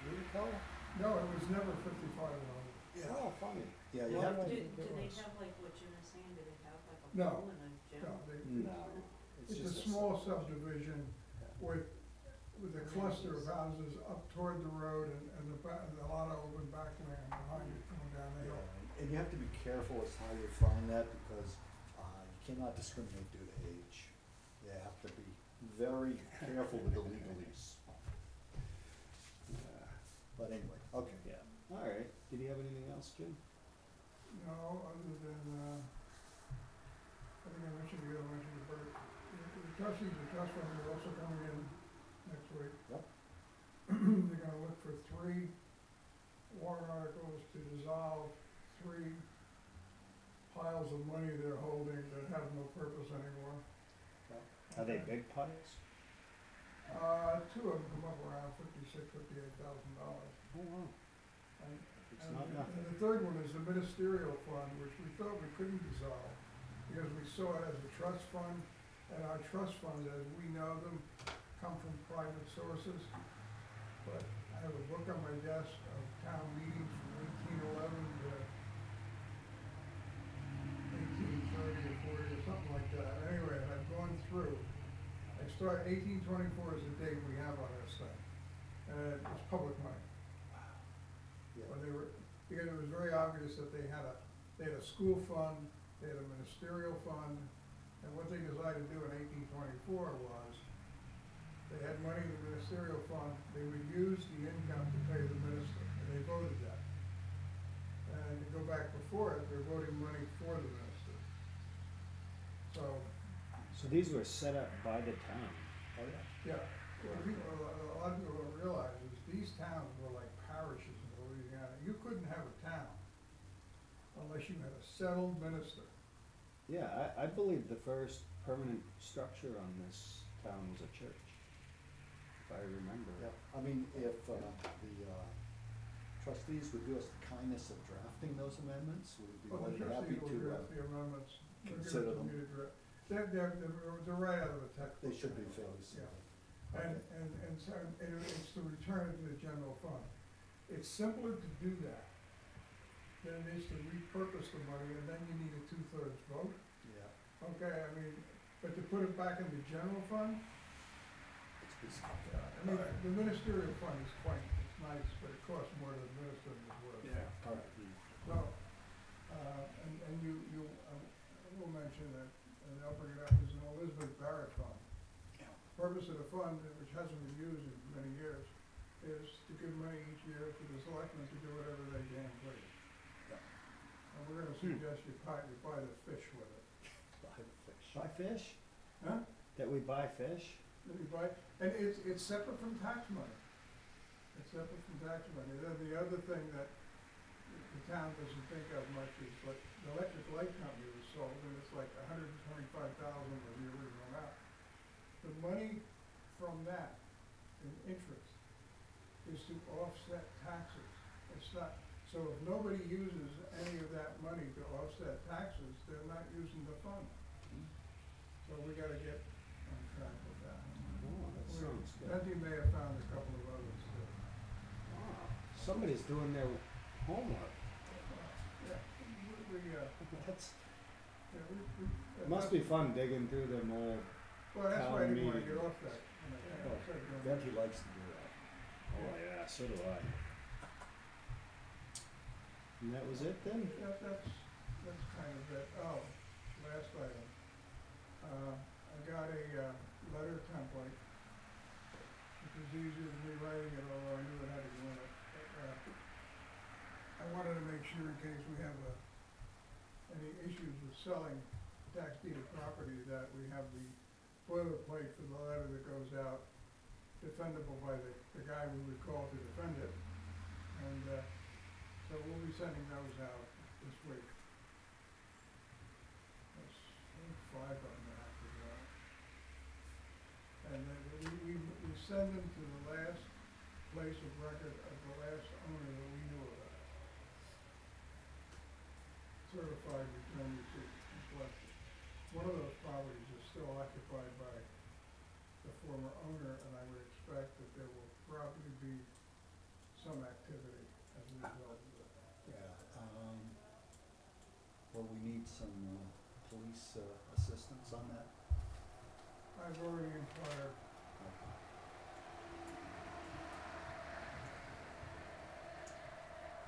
Do you recall? No, it was never 55 and over. Oh, funny. Yeah, you Well, have to, I Do think it they was. have like what Jim is saying, do they have like a No. pool and a gym? No, No, it's a just small subdivision Yeah. with a cluster of houses up toward the road and a lot of open backland behind it going down the hill. and you have to be careful as how you find that, because, you cannot discriminate due to age. You have to be very careful with the legalese. Yeah. But anyway, okay. Yeah. All right. Did you have anything else, Jim? No, other than, I think I mentioned the bird. The trustees of trust fund are also coming in next week. Yep. They're gonna look for 3 warrant articles to dissolve 3 piles of money they're holding that have no purpose anymore. Are they big piles? 2 of them come up around $58,000. Oh wow. And It's not nothing. And the third one is the ministerial fund, which we thought we couldn't dissolve, because we saw it as a trust fund, and our trust funds, as we know them, come from private sources. But I have a book on my desk of town meetings from 1811 to 1830 or 40 or something like that. Anyway, I've gone through. 1824 is the date we have on this thing, and it's public money. Yeah. But because it was very obvious that they had a school fund, they had a ministerial fund, and what they decided to do in 1824 was, they had money in the ministerial fund, they would use the income to pay the minister, and they voted that. And to go back before it, they're voting money for the minister. So, So these were set up by the town. Oh, yeah. yeah, what a lot of people don't realize is these towns were like parishes in Louisiana. You couldn't have a town unless you had a settled minister. Yeah, I believe the first permanent structure on this town was a church, if I remember. Yeah, I mean, if, the, trustees would do us the kindness of drafting those amendments, we'd be Well, more the than happy trustees will to, draft the amendments. They're consider gonna them. me to draft. They're right out of the textbook. they should be fairly Yeah. simple. And so, and it's to return it to the general fund. It's simpler to do that then it needs to repurpose the money, and then you need a 2/3 vote. Yeah, Okay, I mean, but to put it back in the general fund, it's, I mean, the ministerial fund is quite, it's nice, but it costs more to administer than it's worth. all right. So, and I will mention that, and I'll bring it up, is an Elizabeth Barrett fund. Yeah. Purpose of the fund, which hasn't been used in many years, is to give money each year to the selectmen to do whatever they damn please. Yeah. And we're gonna suggest you buy the fish with it. Buy the fish. Buy fish? Huh? That we buy fish? That you buy, and it's separate from tax money. It's separate from tax money. Then the other thing that the town doesn't think of much is, but the electric light company was sold, and it's like $125,000 was the original amount. The money from that, in interest, is to offset taxes. It's not, so if nobody uses any of that money to offset taxes, they're not using the fund. So we gotta get on track with that. Oh, that sounds good. Betty may have found a couple of others too. Wow, somebody's doing their homework. Yeah, That's, we. must be fun digging through them old, Well, that's why I town didn't wanna meeting. get off that. You know, Oh, instead of doing that. Benji likes to do that. oh yeah, so do I. And that was it then? That's kind of it. Oh, last item. I got a, letter template, which is easier than me writing it, although I knew it had to go in it. I wanted to make sure in case we have, any issues with selling tax deeded property, that we have the boilerplate for the letter that goes out, defendable by the guy we would call to defend it. And, so we'll be sending those out this week. There's, I think, 5 of them that have to go out. And then we send them to the last place of record of the last owner that we knew about. Certified return receipt and collected. One of those properties is still occupied by the former owner, and I would expect that there will probably be some activity as a result of that. Yeah, well, we need some, police, assistance on that. I've already inquired.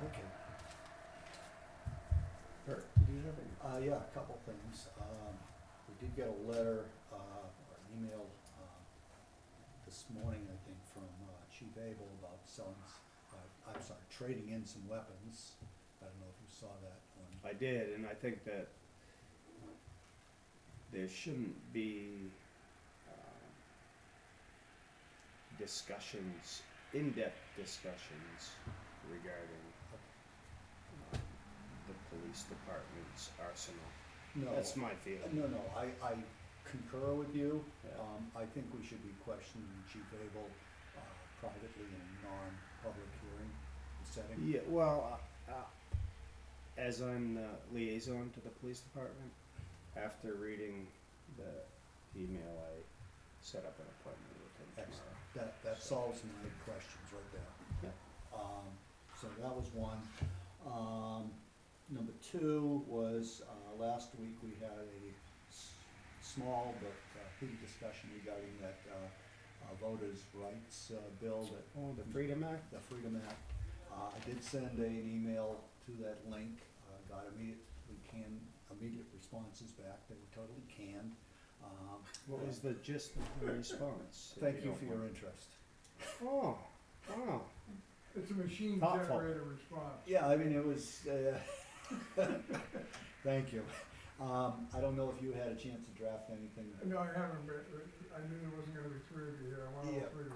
Okay. Bert, do you have any? Yeah, a couple things. We did get a letter, or an email, this morning, I think, from, Chief Abel about selling, I'm sorry, trading in some weapons. I don't know if you saw that one. I did, and I think that there shouldn't be discussions, in-depth discussions regarding the police department's arsenal. No, That's my feeling. no, I concur with you. Yeah. I think we should be questioning Chief Abel, privately in a non-public hearing setting. Yeah, well, as I'm the liaison to the police department, after reading the email, I set up an appointment with him Excellent. tomorrow. That solves my questions right there. So that was one. Number two was, last week we had a small but heated discussion regarding that, voters' rights, bill that. Oh, the Freedom Act? The Freedom Act. I did send an email to that link, got immediate responses back, they were totally canned. What was the gist of the response? if Thank you don't for your mind? interest. Oh, wow. It's a machine Thoughtful. generated response. Yeah, I mean, it was, thank you. I don't know if you had a chance to draft anything. No, I haven't, but I knew there wasn't gonna be 3 of you here, I wanted Yeah. all 3 to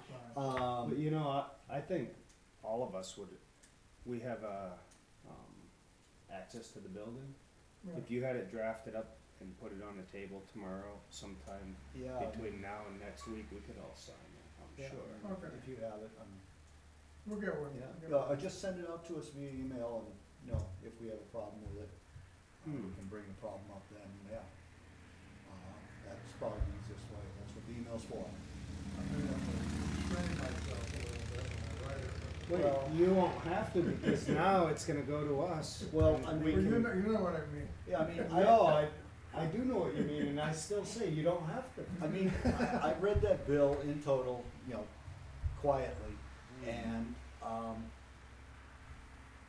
sign. But you know, I think all of us would, we have, access to the building. Yeah. If you had it drafted up and put it on the table tomorrow, sometime Yeah, between now and next week, we could all sign it, I'm yeah, sure. Okay. if you have it, We'll get one. Yeah. We'll get one. just send it out to us via email, and, if we have a problem with it, we can bring the problem up then, yeah. That's probably the easiest way, that's what the email's for. I may have to restrain myself a little bit when I write it, but Well- You won't have to, because now it's gonna go to us. Well, and I we mean- Well, can- you know what I mean. Yeah, I mean, No, I do know what you mean, and I still say you don't have to. I mean, I read that bill in total, you know, quietly, and,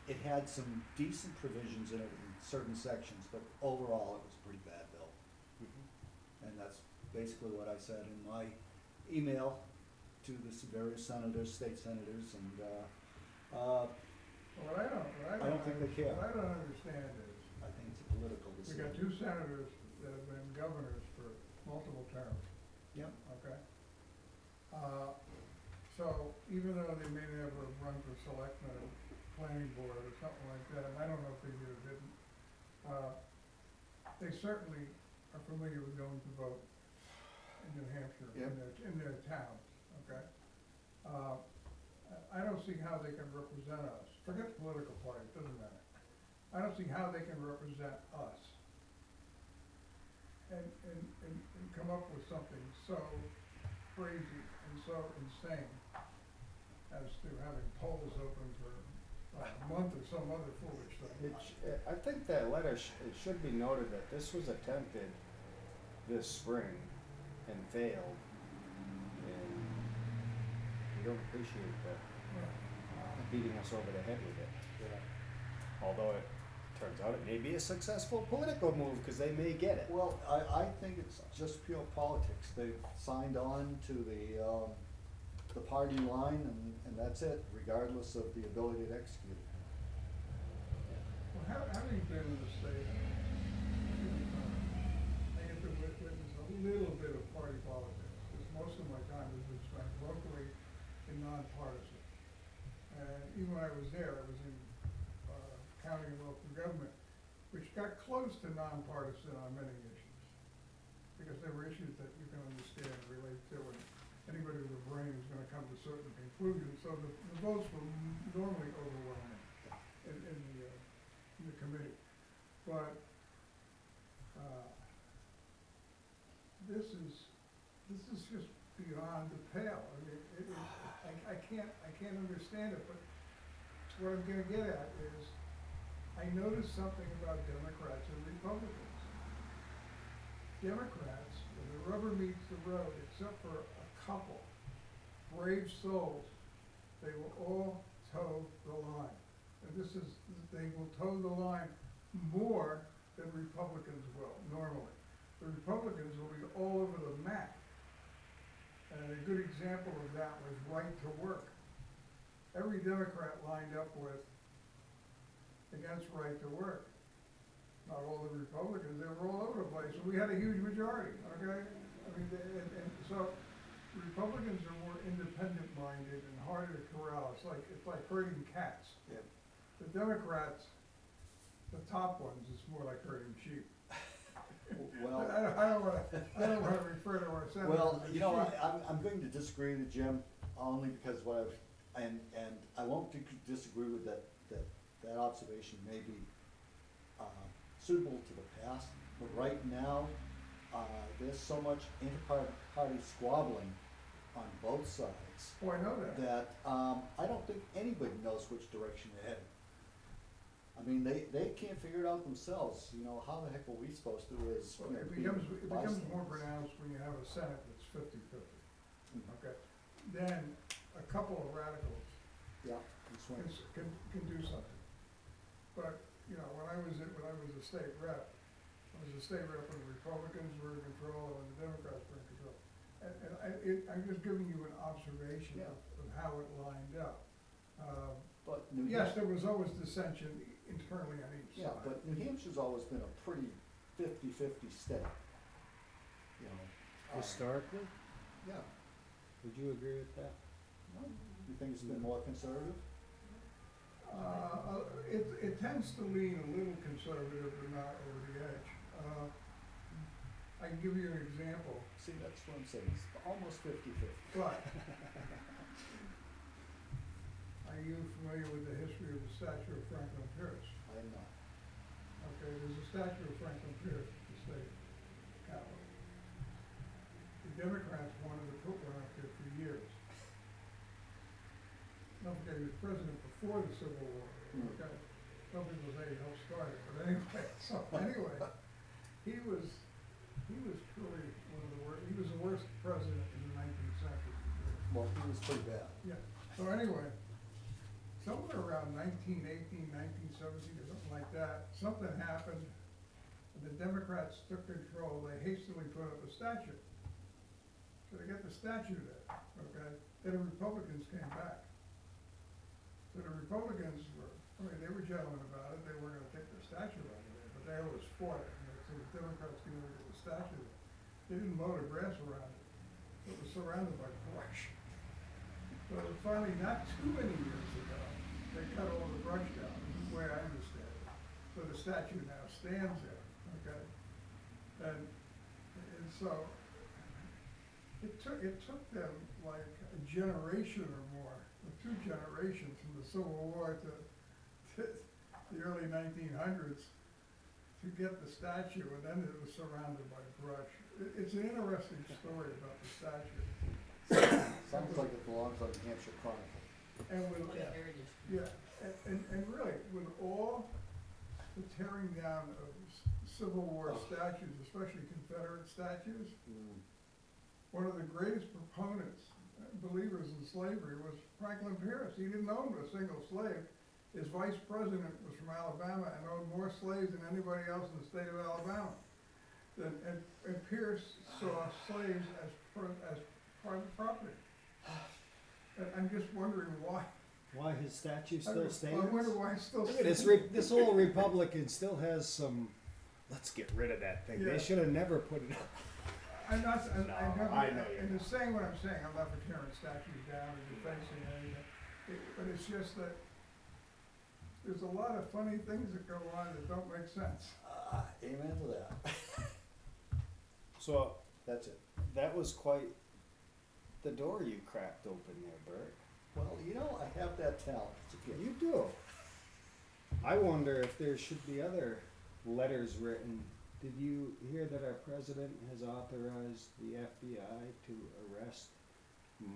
it had some decent provisions in it in certain sections, but overall, it was a pretty bad bill. And that's basically what I said in my email to the various senators, state senators, and, What I I don't think they care. What I don't understand is, I think it's a political we decision. got two senators that have been governors for multiple terms, Yep. okay? So even though they may never run for selectmen or planning board or something like that, and I don't know if they did or didn't, they certainly are familiar with going to vote in New Hampshire, Yep. in their towns, okay? I don't see how they can represent us, forget the political party, it doesn't matter. I don't see how they can represent us and come up with something so crazy and so insane as to having polls open for a month or some other foolish thing. I think that letter, it should be noted that this was attempted this spring and failed. And we don't appreciate that, beating us over the head with it. Yeah. Although it turns out it may be a successful political move, because they may get it. Well, I think it's just pure politics. They've signed on to the party line, and that's it, regardless of the ability to execute it. Well, having been in the state, I get to witness a little bit of party politics, because most of my time has been spent locally and nonpartisan. And even when I was there, I was in county and local government, which got close to nonpartisan on many issues. Because there were issues that you can understand and relate to, and anybody with a brain is gonna come to certain conclusions, so the votes were normally overwhelming in the committee. But, this is just beyond the pale. I mean, I can't understand it, but what I'm gonna get at is, I noticed something about Democrats and Republicans. Democrats, when the rubber meets the road, except for a couple brave souls, they will all toe the line. And they will toe the line more than Republicans will, normally. The Republicans will be all over the map. And a good example of that was right to work. Every Democrat lined up against right to work. Not all the Republicans, they were all over the place, and we had a huge majority, okay? I mean, and so Republicans are more independent-minded and harder to corral. It's like herding cats. Yep. The Democrats, the top ones, it's more like herding sheep. Well, I don't wanna refer to our senators well, as you know, sheep. I'm going to disagree with Jim, only because and I won't disagree with that observation may be suitable to the past, but right now, there's so much inter-party squabbling on both sides Oh, I know that. I don't think anybody knows which direction they're heading. I mean, they can't figure it out themselves, you know, how the heck are we supposed to as, you know, It be becomes more bystanders? pronounced when you have a Senate that's 50-50. Mhm. Okay, then a couple of radicals Yeah, that's right. can do something. But, you know, when I was a state rep, when the Republicans were in control and the Democrats were in control. I'm just giving you an observation Yeah. of how it lined up. But New Yes, Hampshire, there was always dissension internally on each yeah, side. but New Hampshire's always been a pretty 50-50 state, you know. Historically, Yeah, would you agree with that? you think it's been more conservative? It tends to lean a little conservative, but not over the edge. I can give you an example, See, that's what I'm saying, it's almost 50-50. but are you familiar with the history of the statue of Franklin Pierce? I am not. Okay, there's a statue of Franklin Pierce at the state capitol. The Democrats wanted to put one up there for years. don't forget, he was president before the Civil War, okay? Some people say he helped start it, but anyway, so anyway, he was truly one of the worst, he was the worst president in the 19th century. Well, he was pretty bad. Yeah, so anyway, somewhere around 1918, 1917, or something like that, something happened. The Democrats took control, they hastily put up a statue. So they got the statue there, okay? Then the Republicans came back. So the Republicans were, I mean, they were gentlemen about it, they weren't gonna take the statue out of there, but they always fought it. And so the Democrats came over to the statue. They didn't mow the grass around it. It was surrounded by brush. So finally, not too many years ago, they cut all the brush down, this is the way I understand it. So the statue now stands there, okay? And so, it took them like a generation or more, or 2 generations from the Civil War to the early 1900s to get the statue, and then it was surrounded by brush. It's an interesting story about the statue. Sounds like it belongs on the Hampshire Chronicle. And with, What a heritage. yeah, and really, with all the tearing down of Civil War statues, especially Confederate statues, one of the greatest proponents, believers in slavery was Franklin Pierce. He didn't own a single slave. His vice president was from Alabama and owned more slaves than anybody else in the state of Alabama. And Pierce saw slaves as private property. And I'm just wondering why. Why his statue I still stands? wonder why it still Look at stands. this whole Republican still has some, let's get rid of that thing. Yeah. They should have never put it up. I'm not, No, I know you're and not. it's saying what I'm saying, I'm not for tearing statues down or defacing anything. But it's just that there's a lot of funny things that go on that don't make sense. Amen to that. So That's it. that was quite the door you cracked open there, Bert. Well, you know, I have that talent. It's a gift. You do. I wonder if there should be other letters written. Did you hear that our president has authorized the FBI to arrest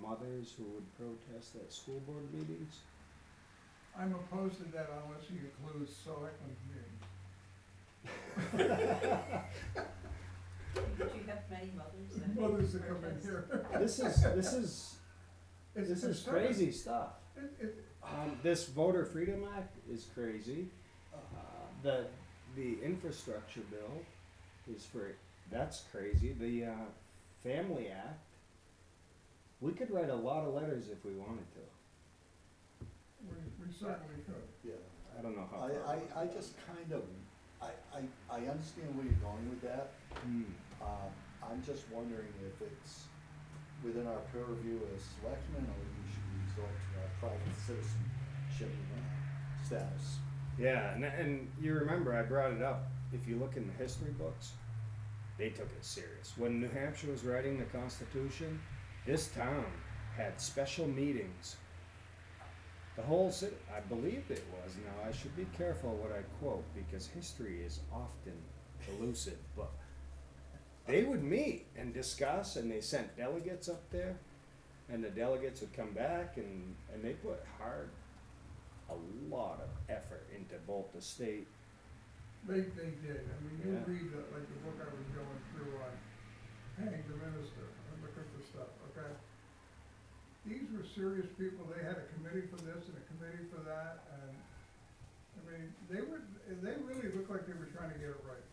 mothers who would protest at school board meetings? I'm opposed to that unless you include selectmen meetings. Did you have many mothers that? Mothers that come in protest? here. This is absurd. crazy stuff. It, This Voter Freedom Act is crazy. The infrastructure bill is that's crazy. The Family Act, we could write a lot of letters if we wanted to. we certainly could. Yeah. I don't know how far. I just kind of, I understand where you're going with that. I'm just wondering if it's within our purview as selectmen, or we should resort to our private citizenship status. Yeah, and you remember I brought it up. If you look in the history books, they took it serious. When New Hampshire was writing the Constitution, this town had special meetings. The whole city, I believe it was. Now I should be careful what I quote because history is often elusive, but they would meet and discuss, and they sent delegates up there, and the delegates would come back, and they put a lot of effort into both the state. They did. I mean, you Yeah. read like the book I was going through on Hang the Minister, and look at the stuff, okay? These were serious people. They had a committee for this and a committee for that, and, I mean, they really looked like they were trying to get it right.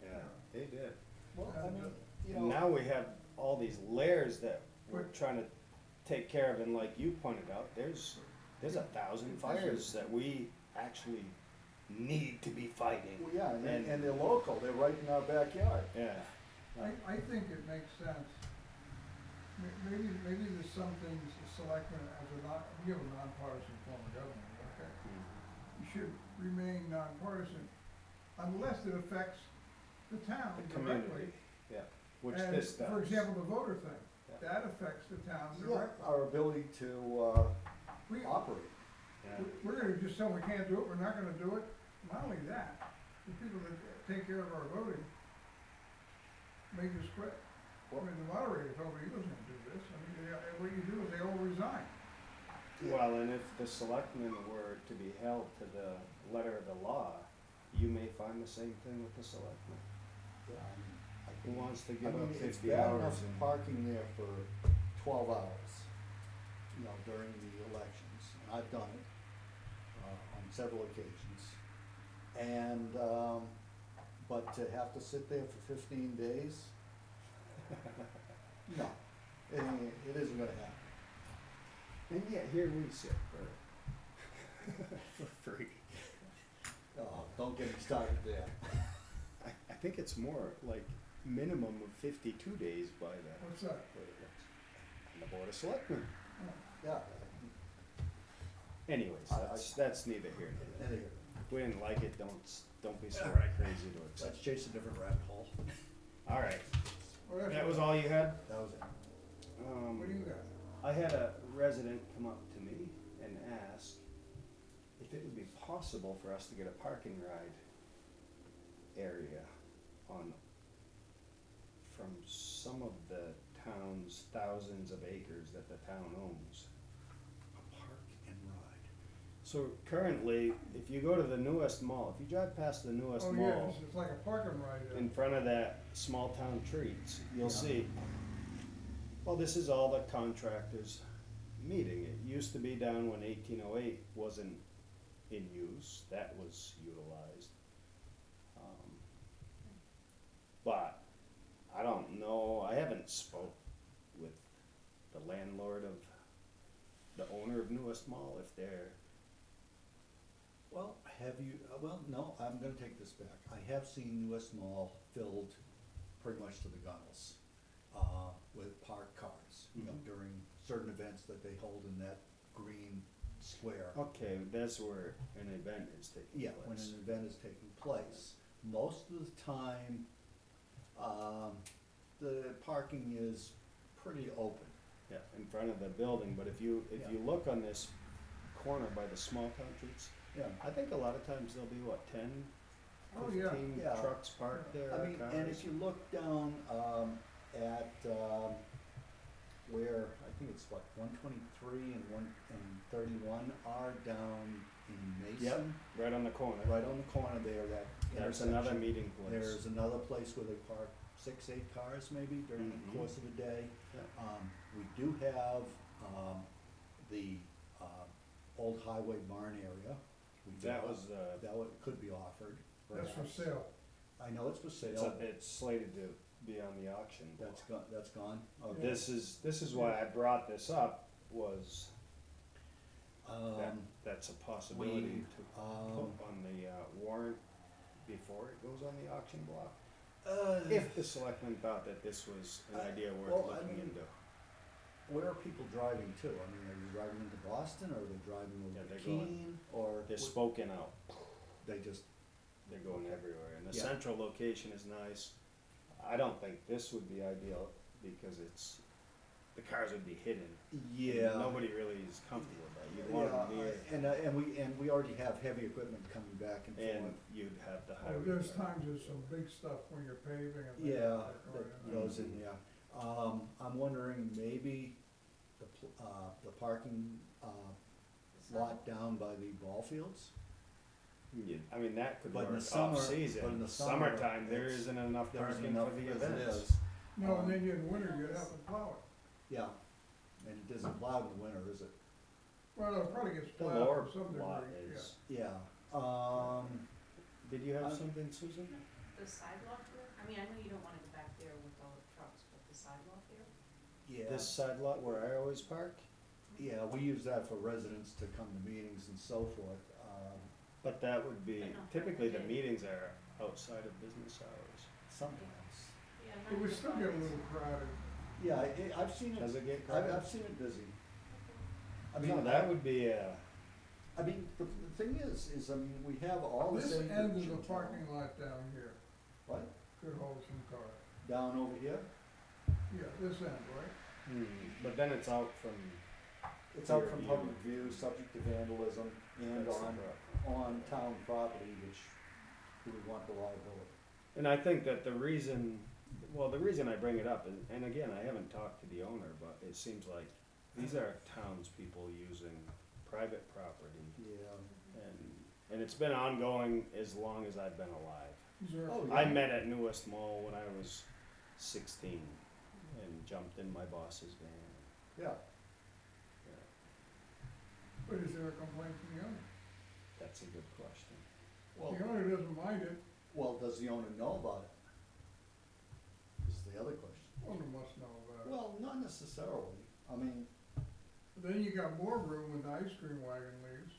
Yeah, they did. Well, I mean, you And know, now we have all these layers that we're But- trying to take care of, and like you pointed out, there's 1,000 fires that we actually need to be fighting. well, yeah, And- and they're local, they're right in our backyard. Yeah. I think it makes sense. Maybe there's some things the selectmen, we have a nonpartisan form of government, okay? You should remain nonpartisan unless it affects the town The directly. community, yeah, which And, this does. for example, the voter thing, Yeah. that affects the town Yeah, directly. our ability to We, operate. Yeah. we're gonna just tell them we can't do it, we're not gonna do it. Not only that, the people that take care of our voting make us quit. I mean, the moderator told me he wasn't gonna do this. I mean, what you do is they all resign. Well, and if the selectmen were to be held to the letter of the law, you may find the same thing with the selectmen. Yeah, I mean, Who wants to I give up mean, it's 50 bad hours enough and parking there for 12 hours, you know, during the elections, and I've done it, on several occasions. And, but to have to sit there for 15 days? No, it isn't gonna happen. And yet here we sit for free. Oh, don't get me started there. I think it's more like minimum of 52 days by the, What's that? the Board of Selectmen. Yeah. Anyways, that's neither here nor there. Anyway, If we didn't like it, don't be so Alright. crazy to accept. let's chase a different rabbit hole. All right, Well, that's that was what- all you had? That was it. What do you got? I had a resident come up to me and ask if it would be possible for us to get a parking ride area on, from some of the town's thousands of acres that the town owns. A park and ride. So currently, if you go to the newest mall, if you drive past the newest Oh, mall, yes, it's like a parking ride there. in front of that small town treats, you'll Yeah. see, well, this is all the contractors meeting. It used to be down when 1808 wasn't in use, that was utilized. But I don't know, I haven't spoke with the landlord of, the owner of newest mall, if they're, Well, have you, well, no, I'm gonna take this back. I have seen US Mall filled pretty much to the gunnels, with parked cars, you know, Mhm. during certain events that they hold in that green square. okay, that's where an event is taking Yeah, place. when an event is taking place. Most of the time, the parking is pretty open. Yeah, in front of the building, but if you Yeah. look on this corner by the small town treats, Yeah. I think a lot of times there'll be, what, 10, Oh, yeah. 15 Yeah. trucks parked there, I mean, and cars. if you look down, at, where, I think it's what, 123 and 31 are down in Mason. Right on the corner. Right on the corner there, that That's another intersection. meeting place. There's another place where they park 6, 8 cars maybe during Mhm. the course of a day. Yeah. We do have, the, old highway barn area. We do That have- was, That would, could be offered. That's for perhaps. sale. I know it's for it's, sale. it's slated to be on the auction block. That's gone? Okay. This is why I brought this up, was that, that's a possibility to put on the warrant before it goes on the auction block. If the selectmen thought that this was an idea worth well, I looking mean, into. Where are people driving to? I mean, are you driving into Boston, or are they driving Yeah, over to they're going- Keene, or They're what- spoken out, they just, they're going everywhere, and the Yeah. central location is nice. I don't think this would be ideal, because it's, the cars would be hidden. yeah. Nobody really is comfortable with that, you'd want Yeah, them near, and we already have heavy equipment coming back and and forth. you'd have the Oh, highway. there's garage. times there's some big stuff when you're paving and. things Yeah, like that. that Oh, yeah. goes in, yeah. I'm wondering maybe the parking, lot down by the ball fields? I mean, that could But in work the summer- off-season. but in the summer, Summertime, there it's- isn't enough There isn't parking enough for the as it events. is. No, and then in winter, you'd have to plow it. Yeah, and it isn't plowed in the winter, is it? Well, it probably gets The plowed lower to some lot degree, yeah. is, Yeah, did you have I'm- something, Susan? The sidewalk there, I mean, I know you don't wanna go back there with all the trucks, but the sidewalk there? yeah. This side lot where I always park? Yeah, we use that for residents to come to meetings and so forth. But that would be, But not typically the every day. meetings are outside of business hours. Sometimes. Yeah, It would still get a little crowded. Yeah, I've seen Does it, it get I've crowded? seen it busy. I No, mean, that would be, I mean, the thing is, I mean, we have all this This acreage end of in the town. parking lot down here What? could hold some cars. Down over here? Yeah, this end, right? but then it's out from. It's out Clear from view. public view, subject to vandalism, and that's the on, problem. on town property, which we would want the liability. And I think that the reason I bring it up, and again, I haven't talked to the owner, but it seems like these are townspeople using private property, Yeah. and it's been ongoing as long as I've been alive. Is there, Oh, I yeah. met at Newest Mall when I was 16 and jumped in my boss's van. Yeah, Yeah, but is there a complaint from the owner? that's a good question. well, The owner doesn't mind it, well, does the owner know about it? Is the other question. owner must know about it. Well, not necessarily. I mean, Then you got more room when the ice cream wagon leaves.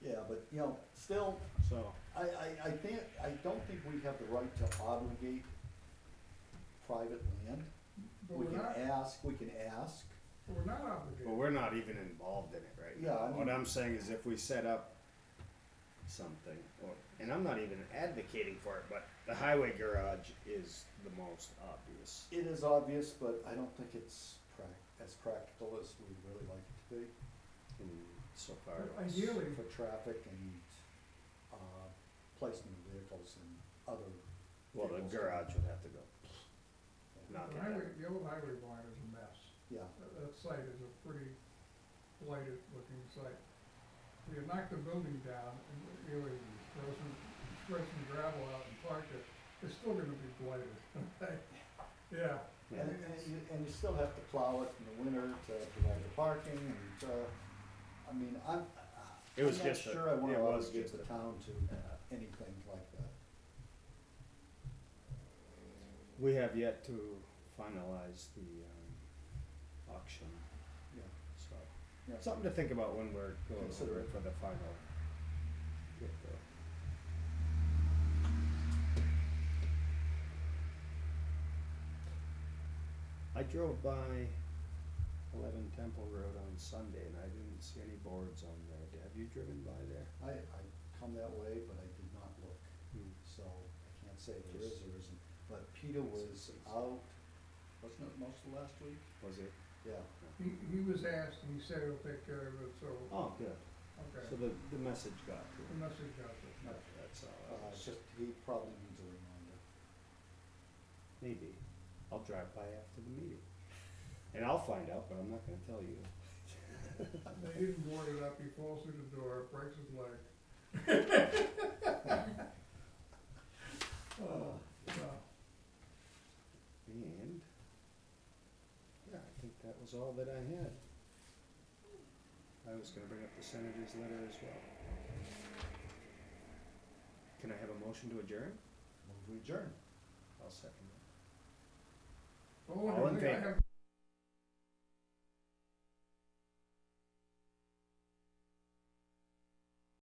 yeah, but, you know, still, So, I don't think we have the right to obligate private land. But We we're can not, ask, but we're not obligated. but we're not even involved in it right Yeah, now. I What mean- I'm saying is if we set up something, and I'm not even advocating for it, but the highway garage is the most obvious. it is obvious, but I don't think it's as practical as we'd really like it to be In so far But as ideally, for traffic and, placement of vehicles and other. well, the vehicles. garage would have to go. Not The get highway, that. the old highway barn is a mess. Yeah, That site is a pretty blighted looking site. If you knock the building down and really throw some gravel out and park it, it's still gonna be blighted, okay? Yeah. Yeah. and you still have to plow it in the winter to provide the parking and, I mean, It was I'm not just a- sure I wanna it was obligate just the a- town to Yeah. anything like that. We have yet to finalize the auction, Yeah. so Yeah. something to think about when we're going Consider over it. it for the final. get the- I drove by 11 Temple Road on Sunday and I didn't see any boards on there. Have you driven by there? I come that way, but I did not look, Hmm. so I can't say there is or isn't. But Peter was out, wasn't it most of last week? Was it? Yeah. He was asked and he said he'll take care of it, so, Oh, good. okay. So the message got to The him. message got there. That's all. I was- Just, he probably needs a reminder. Maybe. I'll drive by after the meeting. And I'll find out, but I'm not gonna tell you. They didn't board it up, he falls through the door, breaks his leg. Oh, yeah. And, yeah, I think that was all that I had. I was gonna bring up the senator's letter as well. Can I have a motion to adjourn? Move we adjourn. I'll second Oh, All in I favor? have